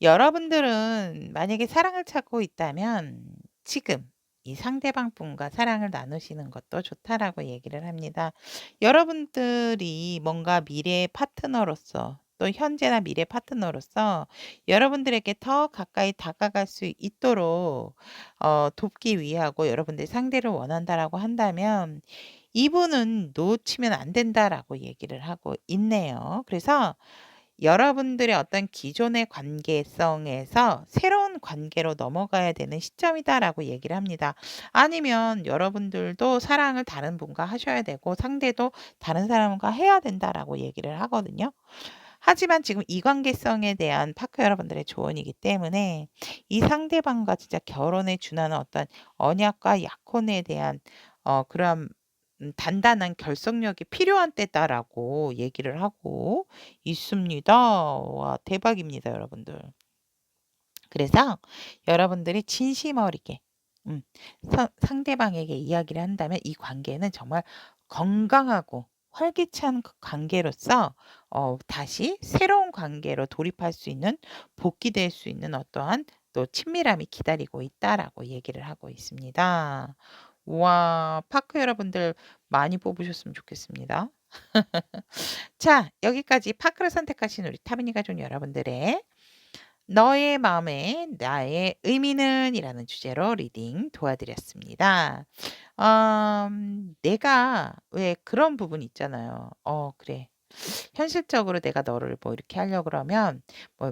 여러분들은 만약에 사랑을 찾고 있다면 지금 이 상대방 분과 사랑을 나누시는 것도 좋다라고 얘기를 합니다. 여러분들이 뭔가 미래의 파트너로서 또 현재나 미래 파트너로서 여러분들에게 더 가까이 다가갈 수 있도록 돕기 위하고 여러분들이 상대를 원한다라고 한다면 이분은 놓치면 안 된다라고 얘기를 하고 있네요. 그래서 여러분들의 어떤 기존의 관계성에서 새로운 관계로 넘어가야 되는 시점이다라고 얘기를 합니다. 아니면 여러분들도 사랑을 다른 분과 하셔야 되고 상대도 다른 사람과 해야 된다라고 얘기를 하거든요. 하지만 지금 이관계성에 대한 파크 여러분들의 조언이기 때문에 이 상대방과 진짜 결혼에 준하는 어떤 언약과 약혼에 대한 그러한 단단한 결속력이 필요한 때다라고 얘기를 하고 있습니다. 와, 대박입니다, 여러분들. 그래서 여러분들이 진심 어리게 상대방에게 이야기를 한다면 이 관계는 정말 건강하고 활기찬 관계로서 다시 새로운 관계로 돌입할 수 있는, 복귀될 수 있는 어떠한 또 친밀함이 기다리고 있다라고 얘기를 하고 있습니다. 와, 파크 여러분들 많이 뽑으셨으면 좋겠습니다. 자, 여기까지 파크를 선택하신 우리 타미니 가족 여러분들의 너의 마음에 나의 의미는 이라는 주제로 리딩 도와드렸습니다. 내가 왜 그런 부분 있잖아요. 그래. 현실적으로 내가 너를 뭐 이렇게 하려고 그러면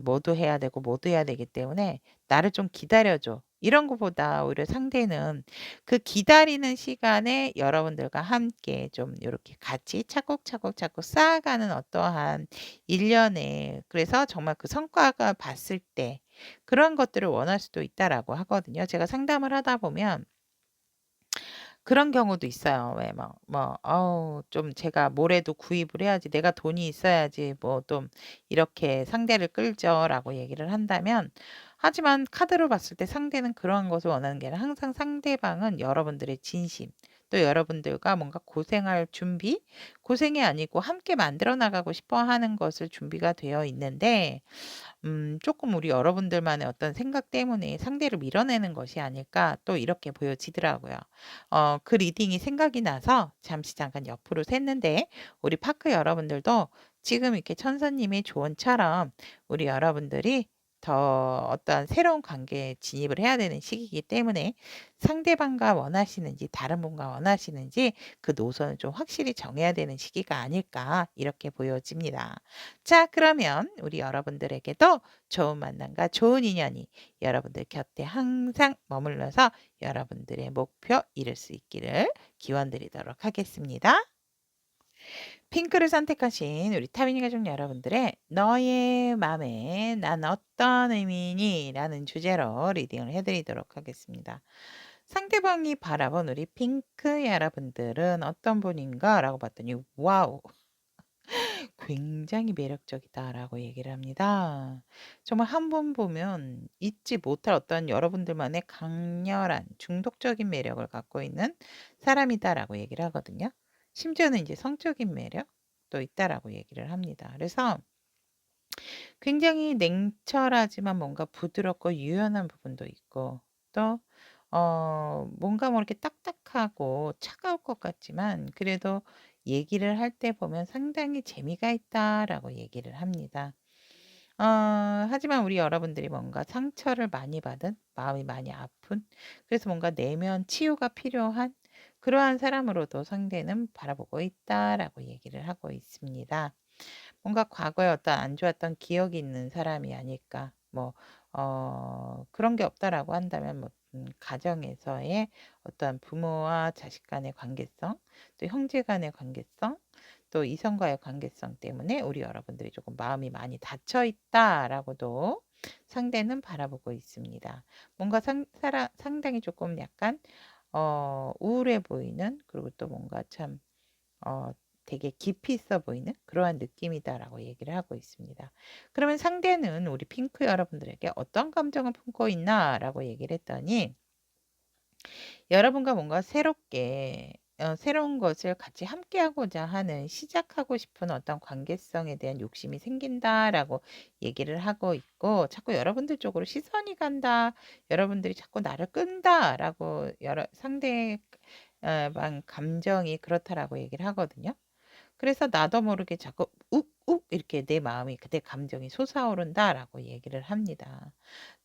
뭐도 해야 되고 뭐도 해야 되기 때문에 나를 좀 기다려줘. 이런 것보다 오히려 상대는 그 기다리는 시간에 여러분들과 함께 좀 이렇게 같이 차곡차곡 쌓아가는 어떠한 일련의, 그래서 정말 그 성과가 봤을 때 그런 것들을 원할 수도 있다라고 하거든요. 제가 상담을 하다 보면 그런 경우도 있어요. 왜 좀 제가 뭐래도 구입을 해야지, 내가 돈이 있어야지 뭐 좀 이렇게 상대를 끌죠라고 얘기를 한다면, 하지만 카드로 봤을 때 상대는 그러한 것을 원하는 게 아니라 항상 상대방은 여러분들의 진심, 또 여러분들과 뭔가 고생할 준비, 고생이 아니고 함께 만들어 나가고 싶어 하는 것을 준비가 되어 있는데 조금 우리 여러분들만의 어떤 생각 때문에 상대를 밀어내는 것이 아닐까 또 이렇게 보여지더라고요. 그 리딩이 생각이 나서 잠깐 옆으로 샜는데, 우리 파크 여러분들도 지금 이렇게 천사님의 조언처럼 우리 여러분들이 더 어떠한 새로운 관계에 진입을 해야 되는 시기이기 때문에 상대방과 원하시는지 다른 분과 원하시는지 그 노선을 좀 확실히 정해야 되는 시기가 아닐까 이렇게 보여집니다. 자, 그러면 우리 여러분들에게도 좋은 만남과 좋은 인연이 여러분들 곁에 항상 머물러서 여러분들의 목표 이룰 수 있기를 기원드리도록 하겠습니다. 핑크를 선택하신 우리 타미니 가족 여러분들의 너의 맘에 난 어떤 의미니? 라는 주제로 리딩을 해드리도록 하겠습니다. 상대방이 바라본 우리 핑크 여러분들은 어떤 분인가? 라고 봤더니 와우! 굉장히 매력적이다라고 얘기를 합니다. 정말 한 번 보면 잊지 못할 어떤 여러분들만의 강렬한 중독적인 매력을 갖고 있는 사람이다라고 얘기를 하거든요. 심지어는 이제 성적인 매력도 있다라고 얘기를 합니다. 그래서 굉장히 냉철하지만 뭔가 부드럽고 유연한 부분도 있고, 또 뭔가 뭐 이렇게 딱딱하고 차가울 것 같지만 그래도 얘기를 할 때 보면 상당히 재미가 있다라고 얘기를 합니다. 하지만 우리 여러분들이 뭔가 상처를 많이 받은, 마음이 많이 아픈, 그래서 뭔가 내면 치유가 필요한 그러한 사람으로도 상대는 바라보고 있다라고 얘기를 하고 있습니다. 뭔가 과거에 어떤 안 좋았던 기억이 있는 사람이 아닐까. 그런 게 없다라고 한다면 가정에서의 어떤 부모와 자식 간의 관계성, 또 형제 간의 관계성, 또 이성과의 관계성 때문에 우리 여러분들이 조금 마음이 많이 닫혀 있다라고도 상대는 바라보고 있습니다. 뭔가 상당히 조금 약간 우울해 보이는, 그리고 또 뭔가 참 되게 깊이 있어 보이는 그러한 느낌이다라고 얘기를 하고 있습니다. 그러면 상대는 우리 핑크 여러분들에게 어떤 감정을 품고 있나라고 얘기를 했더니, 여러분과 뭔가 새롭게 새로운 것을 같이 함께하고자 하는, 시작하고 싶은 어떤 관계성에 대한 욕심이 생긴다라고 얘기를 하고 있고, 자꾸 여러분들 쪽으로 시선이 간다, 여러분들이 자꾸 나를 끈다라고 상대방 감정이 그렇다라고 얘기를 하거든요. 그래서 나도 모르게 자꾸 욱욱 이렇게 내 마음이, 그때 감정이 솟아오른다라고 얘기를 합니다.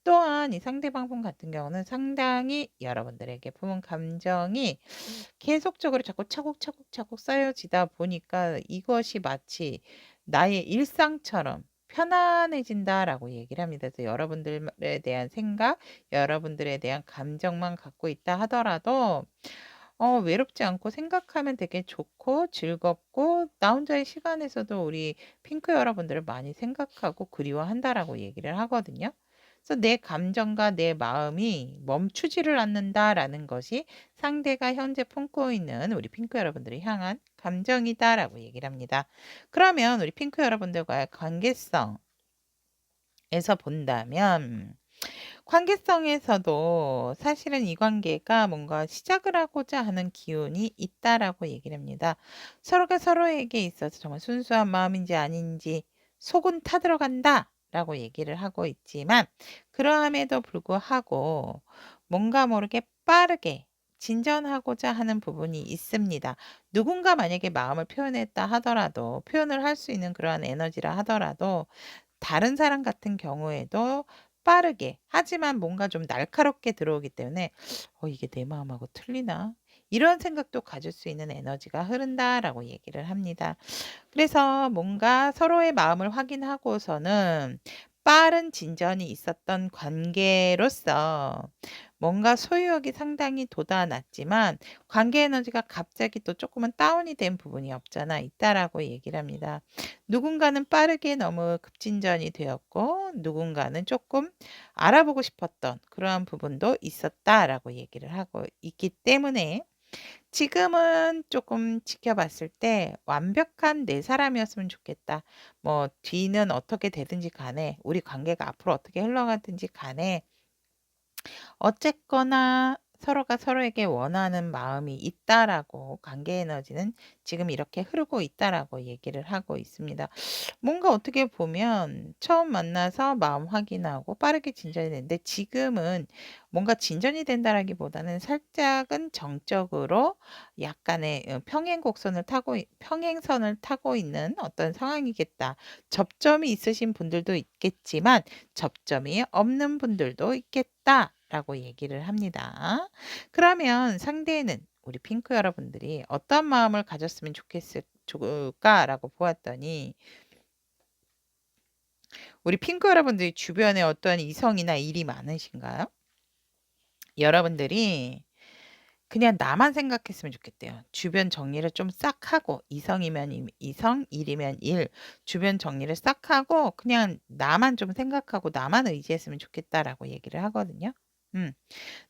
또한 이 상대방 분 같은 경우는 상당히 여러분들에게 품은 감정이 계속적으로 자꾸 차곡차곡차곡 쌓여지다 보니까 이것이 마치 나의 일상처럼 편안해진다라고 얘기를 합니다. 그래서 여러분들에 대한 생각, 여러분들에 대한 감정만 갖고 있다 하더라도 외롭지 않고 생각하면 되게 좋고 즐겁고 나 혼자의 시간에서도 우리 핑크 여러분들을 많이 생각하고 그리워한다라고 얘기를 하거든요. 그래서 내 감정과 내 마음이 멈추지를 않는다라는 것이 상대가 현재 품고 있는 우리 핑크 여러분들을 향한 감정이다라고 얘기를 합니다. 그러면 우리 핑크 여러분들과의 관계성에서 본다면 관계성에서도 사실은 이 관계가 뭔가 시작을 하고자 하는 기운이 있다라고 얘기를 합니다. 서로가 서로에게 있어서 정말 순수한 마음인지 아닌지 속은 타들어간다 라고 얘기를 하고 있지만 그러함에도 불구하고 뭔가 모르게 빠르게 진전하고자 하는 부분이 있습니다. 누군가 만약에 마음을 표현했다 하더라도 표현을 할 수 있는 그러한 에너지라 하더라도 다른 사람 같은 경우에도 빠르게 하지만 뭔가 좀 날카롭게 들어오기 때문에 이게 내 마음하고 틀리나? 이런 생각도 가질 수 있는 에너지가 흐른다라고 얘기를 합니다. 그래서 뭔가 서로의 마음을 확인하고서는 빠른 진전이 있었던 관계로서 뭔가 소유욕이 상당히 돋아났지만 관계 에너지가 갑자기 또 조금은 다운이 된 부분이 없잖아 있다라고 얘기를 합니다. 누군가는 빠르게 너무 급진전이 되었고 누군가는 조금 알아보고 싶었던 그러한 부분도 있었다라고 얘기를 하고 있기 때문에 지금은 조금 지켜봤을 때 '완벽한 내 사람이었으면 좋겠다.' 뭐 뒤는 어떻게 되든지 간에 우리 관계가 앞으로 어떻게 흘러가든지 간에 어쨌거나 서로가 서로에게 원하는 마음이 있다라고 관계 에너지는 지금 이렇게 흐르고 있다라고 얘기를 하고 있습니다. 뭔가 어떻게 보면 처음 만나서 마음 확인하고 빠르게 진전이 됐는데 지금은 뭔가 진전이 된다라기보다는 살짝은 정적으로 약간의 평행선을 타고 있는 어떤 상황이겠다. 접점이 있으신 분들도 있겠지만 접점이 없는 분들도 있겠다라고 얘기를 합니다. 그러면 상대는 우리 핑크 여러분들이 어떤 마음을 가졌으면 좋을까라고 보았더니 우리 핑크 여러분들이 주변에 어떠한 이성이나 일이 많으신가요? 여러분들이 그냥 나만 생각했으면 좋겠대요. 주변 정리를 좀 싹 하고 이성이면 이성, 일이면 일, 주변 정리를 싹 하고 그냥 나만 좀 생각하고 나만 의지했으면 좋겠다라고 얘기를 하거든요. 음.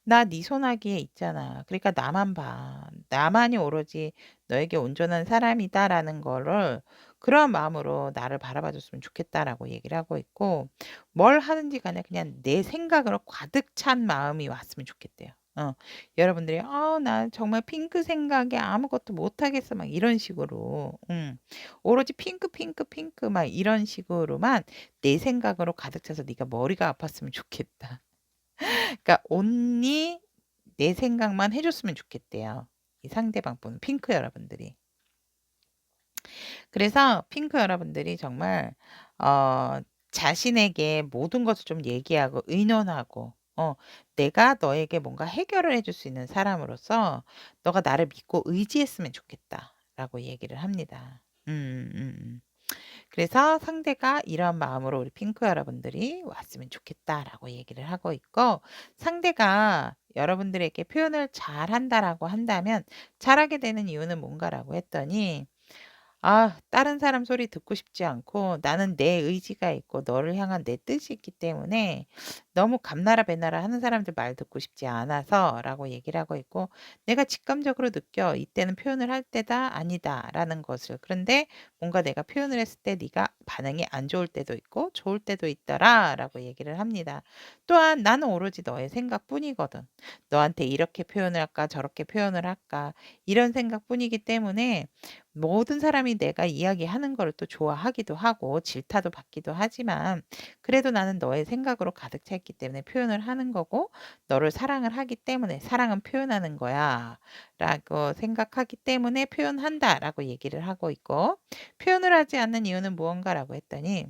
나 네 손아귀에 있잖아. 그러니까 나만 봐. 나만이 오로지 너에게 온전한 사람이다라는 거를 그런 마음으로 나를 바라봐 줬으면 좋겠다라고 얘기를 하고 있고 뭘 하든지 간에 그냥 내 생각으로 가득 찬 마음이 왔으면 좋겠대요. 여러분들이 나 정말 핑크 생각에 아무것도 못 하겠어 막 이런 식으로 오로지 핑크 핑크 핑크 막 이런 식으로만 내 생각으로 가득 차서 네가 머리가 아팠으면 좋겠다. 그러니까 온리 내 생각만 해 줬으면 좋겠대요. 이 상대방 분 핑크 여러분들이. 그래서 핑크 여러분들이 정말 자신에게 모든 것을 좀 얘기하고 의논하고 내가 너에게 뭔가 해결을 해줄 수 있는 사람으로서 너가 나를 믿고 의지했으면 좋겠다라고 얘기를 합니다. 그래서 상대가 이런 마음으로 우리 핑크 여러분들이 왔으면 좋겠다라고 얘기를 하고 있고 상대가 여러분들에게 표현을 잘한다라고 한다면 잘하게 되는 이유는 뭔가라고 했더니 다른 사람 소리 듣고 싶지 않고 나는 내 의지가 있고 너를 향한 내 뜻이 있기 때문에 너무 감나라 배나라 하는 사람들 말 듣고 싶지 않아서라고 얘기를 하고 있고 내가 직감적으로 느껴 이때는 표현을 할 때다 아니다라는 것을 그런데 뭔가 내가 표현을 했을 때 네가 반응이 안 좋을 때도 있고 좋을 때도 있더라라고 얘기를 합니다. 또한 나는 오로지 너의 생각뿐이거든. 너한테 이렇게 표현을 할까 저렇게 표현을 할까 이런 생각뿐이기 때문에 모든 사람이 내가 이야기하는 거를 또 좋아하기도 하고 질타도 받기도 하지만 그래도 나는 너의 생각으로 가득 차 있기 때문에 표현을 하는 거고 너를 사랑을 하기 때문에 사랑은 표현하는 거야 라고 생각하기 때문에 표현한다 라고 얘기를 하고 있고 표현을 하지 않는 이유는 무언가라고 했더니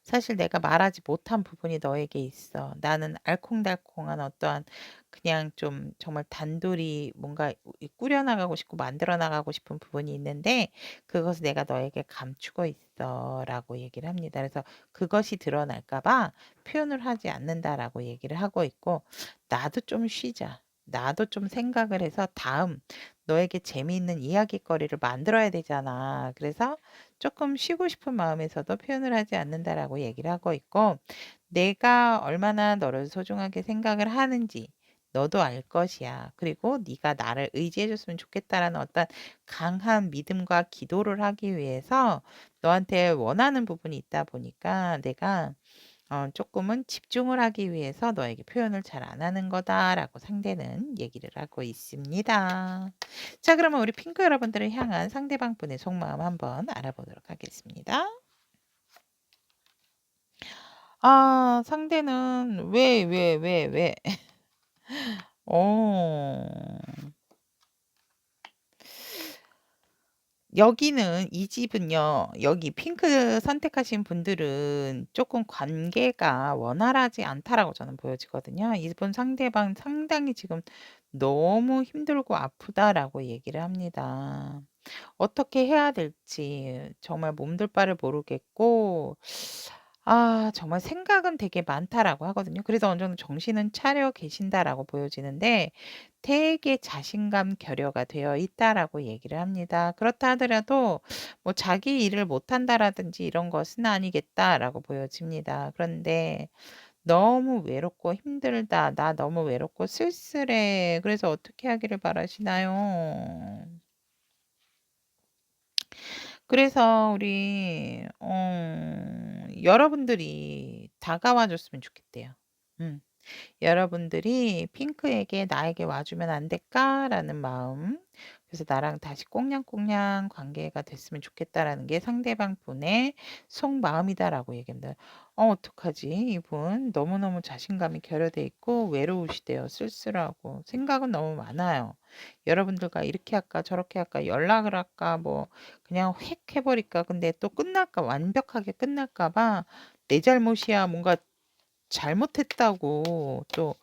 사실 내가 말하지 못한 부분이 너에게 있어. 나는 알콩달콩한 어떠한 그냥 좀 정말 단돌이 뭔가 꾸려 나가고 싶고 만들어 나가고 싶은 부분이 있는데 그것을 내가 너에게 감추고 있어라고 얘기를 합니다. 그래서 그것이 드러날까 봐 표현을 하지 않는다라고 얘기를 하고 있고 나도 좀 쉬자. 나도 좀 생각을 해서 다음 너에게 재미있는 이야깃거리를 만들어야 되잖아. 그래서 조금 쉬고 싶은 마음에서도 표현을 하지 않는다라고 얘기를 하고 있고, 내가 얼마나 너를 소중하게 생각을 하는지 너도 알 것이야. 그리고 네가 나를 의지해 줬으면 좋겠다라는 어떤 강한 믿음과 기도를 하기 위해서 너한테 원하는 부분이 있다 보니까 내가 조금은 집중을 하기 위해서 너에게 표현을 잘 안 하는 거다라고 상대는 얘기를 하고 있습니다. 자, 그러면 우리 핑크 여러분들을 향한 상대방 분의 속마음 한번 알아보도록 하겠습니다. 아, 상대는 왜? 어. 여기는 이 집은요. 여기 핑크 선택하신 분들은 조금 관계가 원활하지 않다라고 저는 보여지거든요. 이분 상대방 상당히 지금 너무 힘들고 아프다라고 얘기를 합니다. 어떻게 해야 될지 정말 몸둘 바를 모르겠고, 아, 정말 생각은 되게 많다라고 하거든요. 그래서 어느 정도 정신은 차려 계신다라고 보여지는데 되게 자신감 결여가 되어 있다라고 얘기를 합니다. 그렇다 하더라도 뭐 자기 일을 못한다라든지 이런 것은 아니겠다라고 보여집니다. 그런데 너무 외롭고 힘들다. 나 너무 외롭고 쓸쓸해. 그래서 어떻게 하기를 바라시나요? 그래서 우리 여러분들이 다가와 줬으면 좋겠대요. 음. 여러분들이 핑크에게 나에게 와주면 안 될까라는 마음. 그래서 나랑 다시 꽁냥꽁냥 관계가 됐으면 좋겠다라는 게 상대방 분의 속마음이다라고 얘기합니다. 어떡하지? 이분 너무너무 자신감이 결여돼 있고 외로우시대요. 쓸쓸하고 생각은 너무 많아요. 여러분들과 이렇게 할까 저렇게 할까 연락을 할까 뭐 그냥 획 해버릴까 근데 또 끝날까 완벽하게 끝날까 봐 내 잘못이야 뭔가 잘못했다고 또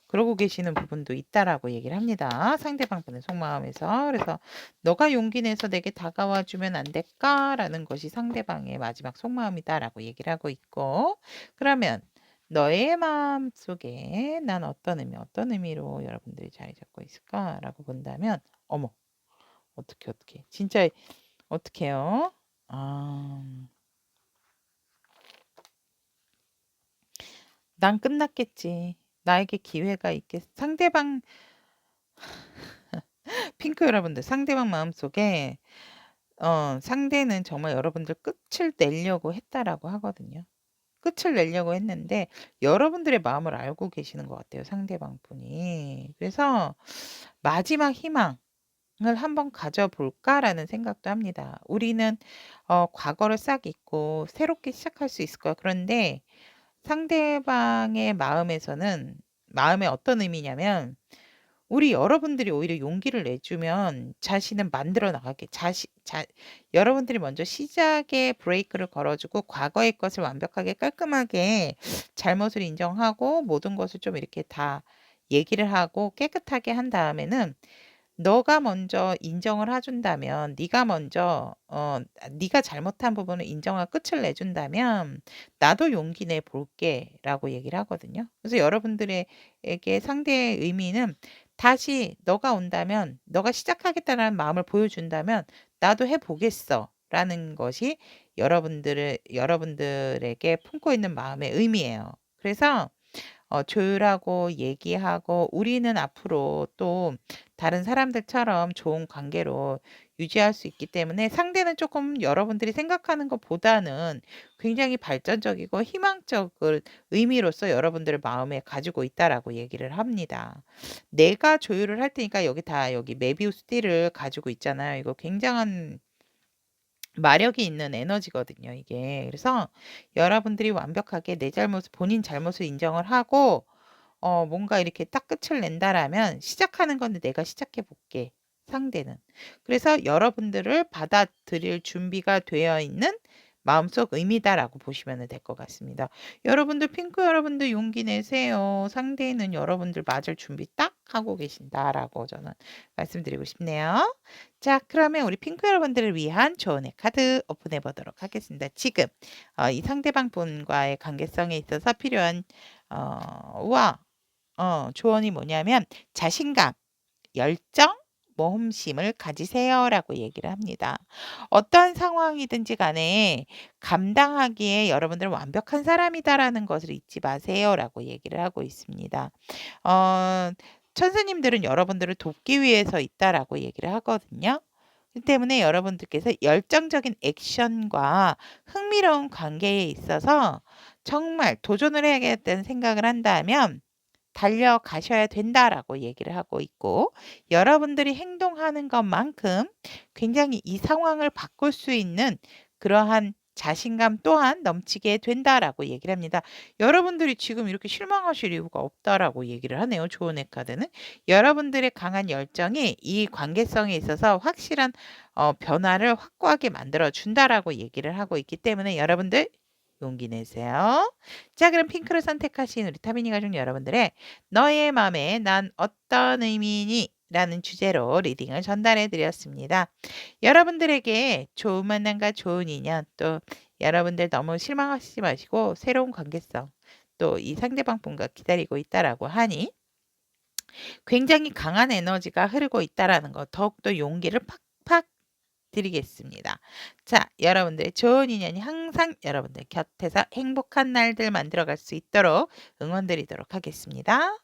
그러고 계시는 부분도 있다라고 얘기를 합니다. 상대방 분의 속마음에서. 그래서 너가 용기 내서 내게 다가와 주면 안 될까라는 것이 상대방의 마지막 속마음이다라고 얘기를 하고 있고, 그러면 너의 마음 속에 난 어떤 의미로 여러분들이 자리 잡고 있을까라고 본다면, 어머, 어떻게 진짜 어떡해요? 아, 난 끝났겠지. 나에게 기회가 있겠. 상대방 핑크 여러분들 상대방 마음속에 상대는 정말 여러분들 끝을 내려고 했다라고 하거든요. 끝을 내려고 했는데 여러분들의 마음을 알고 계시는 것 같아요, 상대방 분이. 그래서 마지막 희망을 한번 가져볼까라는 생각도 합니다. 우리는 과거를 싹 잊고 새롭게 시작할 수 있을 거야. 그런데 상대방의 마음에서는 마음에 어떤 의미냐면 우리 여러분들이 오히려 용기를 내주면 자신은 만들어 나가게 여러분들이 먼저 시작에 브레이크를 걸어주고 과거의 것을 완벽하게 깔끔하게 잘못을 인정하고 모든 것을 좀 이렇게 다 얘기를 하고 깨끗하게 한 다음에는 너가 먼저 인정을 해준다면 네가 먼저 네가 잘못한 부분을 인정하고 끝을 내준다면 나도 용기 내 볼게라고 얘기를 하거든요. 그래서 여러분들에게 상대의 의미는 다시 너가 온다면 너가 시작하겠다는 마음을 보여준다면 나도 해보겠어라는 것이 여러분들에게 품고 있는 마음의 의미예요. 그래서 조율하고 얘기하고 우리는 앞으로 또 다른 사람들처럼 좋은 관계로 유지할 수 있기 때문에 상대는 조금 여러분들이 생각하는 것보다는 굉장히 발전적이고 희망적인 의미로서 여러분들의 마음에 가지고 있다라고 얘기를 합니다. 내가 조율을 할 테니까 여기 메비우스 띠를 가지고 있잖아요. 이거 굉장한 마력이 있는 에너지거든요, 이게. 그래서 여러분들이 완벽하게 내 잘못을 본인 잘못을 인정을 하고 뭔가 이렇게 딱 끝을 낸다라면 시작하는 건데 내가 시작해 볼게. 상대는. 그래서 여러분들을 받아들일 준비가 되어 있는 마음속 의미다라고 보시면 될 것 같습니다. 여러분들 핑크 여러분들 용기 내세요. 상대는 여러분들 맞을 준비 딱 하고 계신다라고 저는 말씀드리고 싶네요. 자, 그러면 우리 핑크 여러분들을 위한 조언의 카드 오픈해 보도록 하겠습니다. 지금 이 상대방 분과의 관계성에 있어서 필요한 우와 조언이 뭐냐면 자신감, 열정, 모험심을 가지세요라고 얘기를 합니다. 어떠한 상황이든지 간에 감당하기에 여러분들은 완벽한 사람이다라는 것을 잊지 마세요라고 얘기를 하고 있습니다. 어, 천스님들은 여러분들을 돕기 위해서 있다라고 얘기를 하거든요. 그 때문에 여러분들께서 열정적인 액션과 흥미로운 관계에 있어서 정말 도전을 해야겠다는 생각을 한다면 달려가셔야 된다라고 얘기를 하고 있고, 여러분들이 행동하는 것만큼 굉장히 이 상황을 바꿀 수 있는 그러한 자신감 또한 넘치게 된다라고 얘기를 합니다. 여러분들이 지금 이렇게 실망하실 이유가 없다라고 얘기를 하네요. 조언의 카드는. 여러분들의 강한 열정이 이 관계성에 있어서 확실한 변화를 확고하게 만들어 준다라고 얘기를 하고 있기 때문에 여러분들 용기 내세요. 자, 그럼 핑크를 선택하신 우리 타미니 가족 여러분들의 너의 마음에 난 어떤 의미니? 라는 주제로 리딩을 전달해 드렸습니다. 여러분들에게 좋은 만남과 좋은 인연, 또 여러분들 너무 실망하시지 마시고 새로운 관계성, 또 이 상대방 분과 기다리고 있다라고 하니 굉장히 강한 에너지가 흐르고 있다라는 거 더욱더 용기를 팍팍 드리겠습니다. 자, 여러분들의 좋은 인연이 항상 여러분들 곁에서 행복한 날들 만들어갈 수 있도록 응원드리도록 하겠습니다.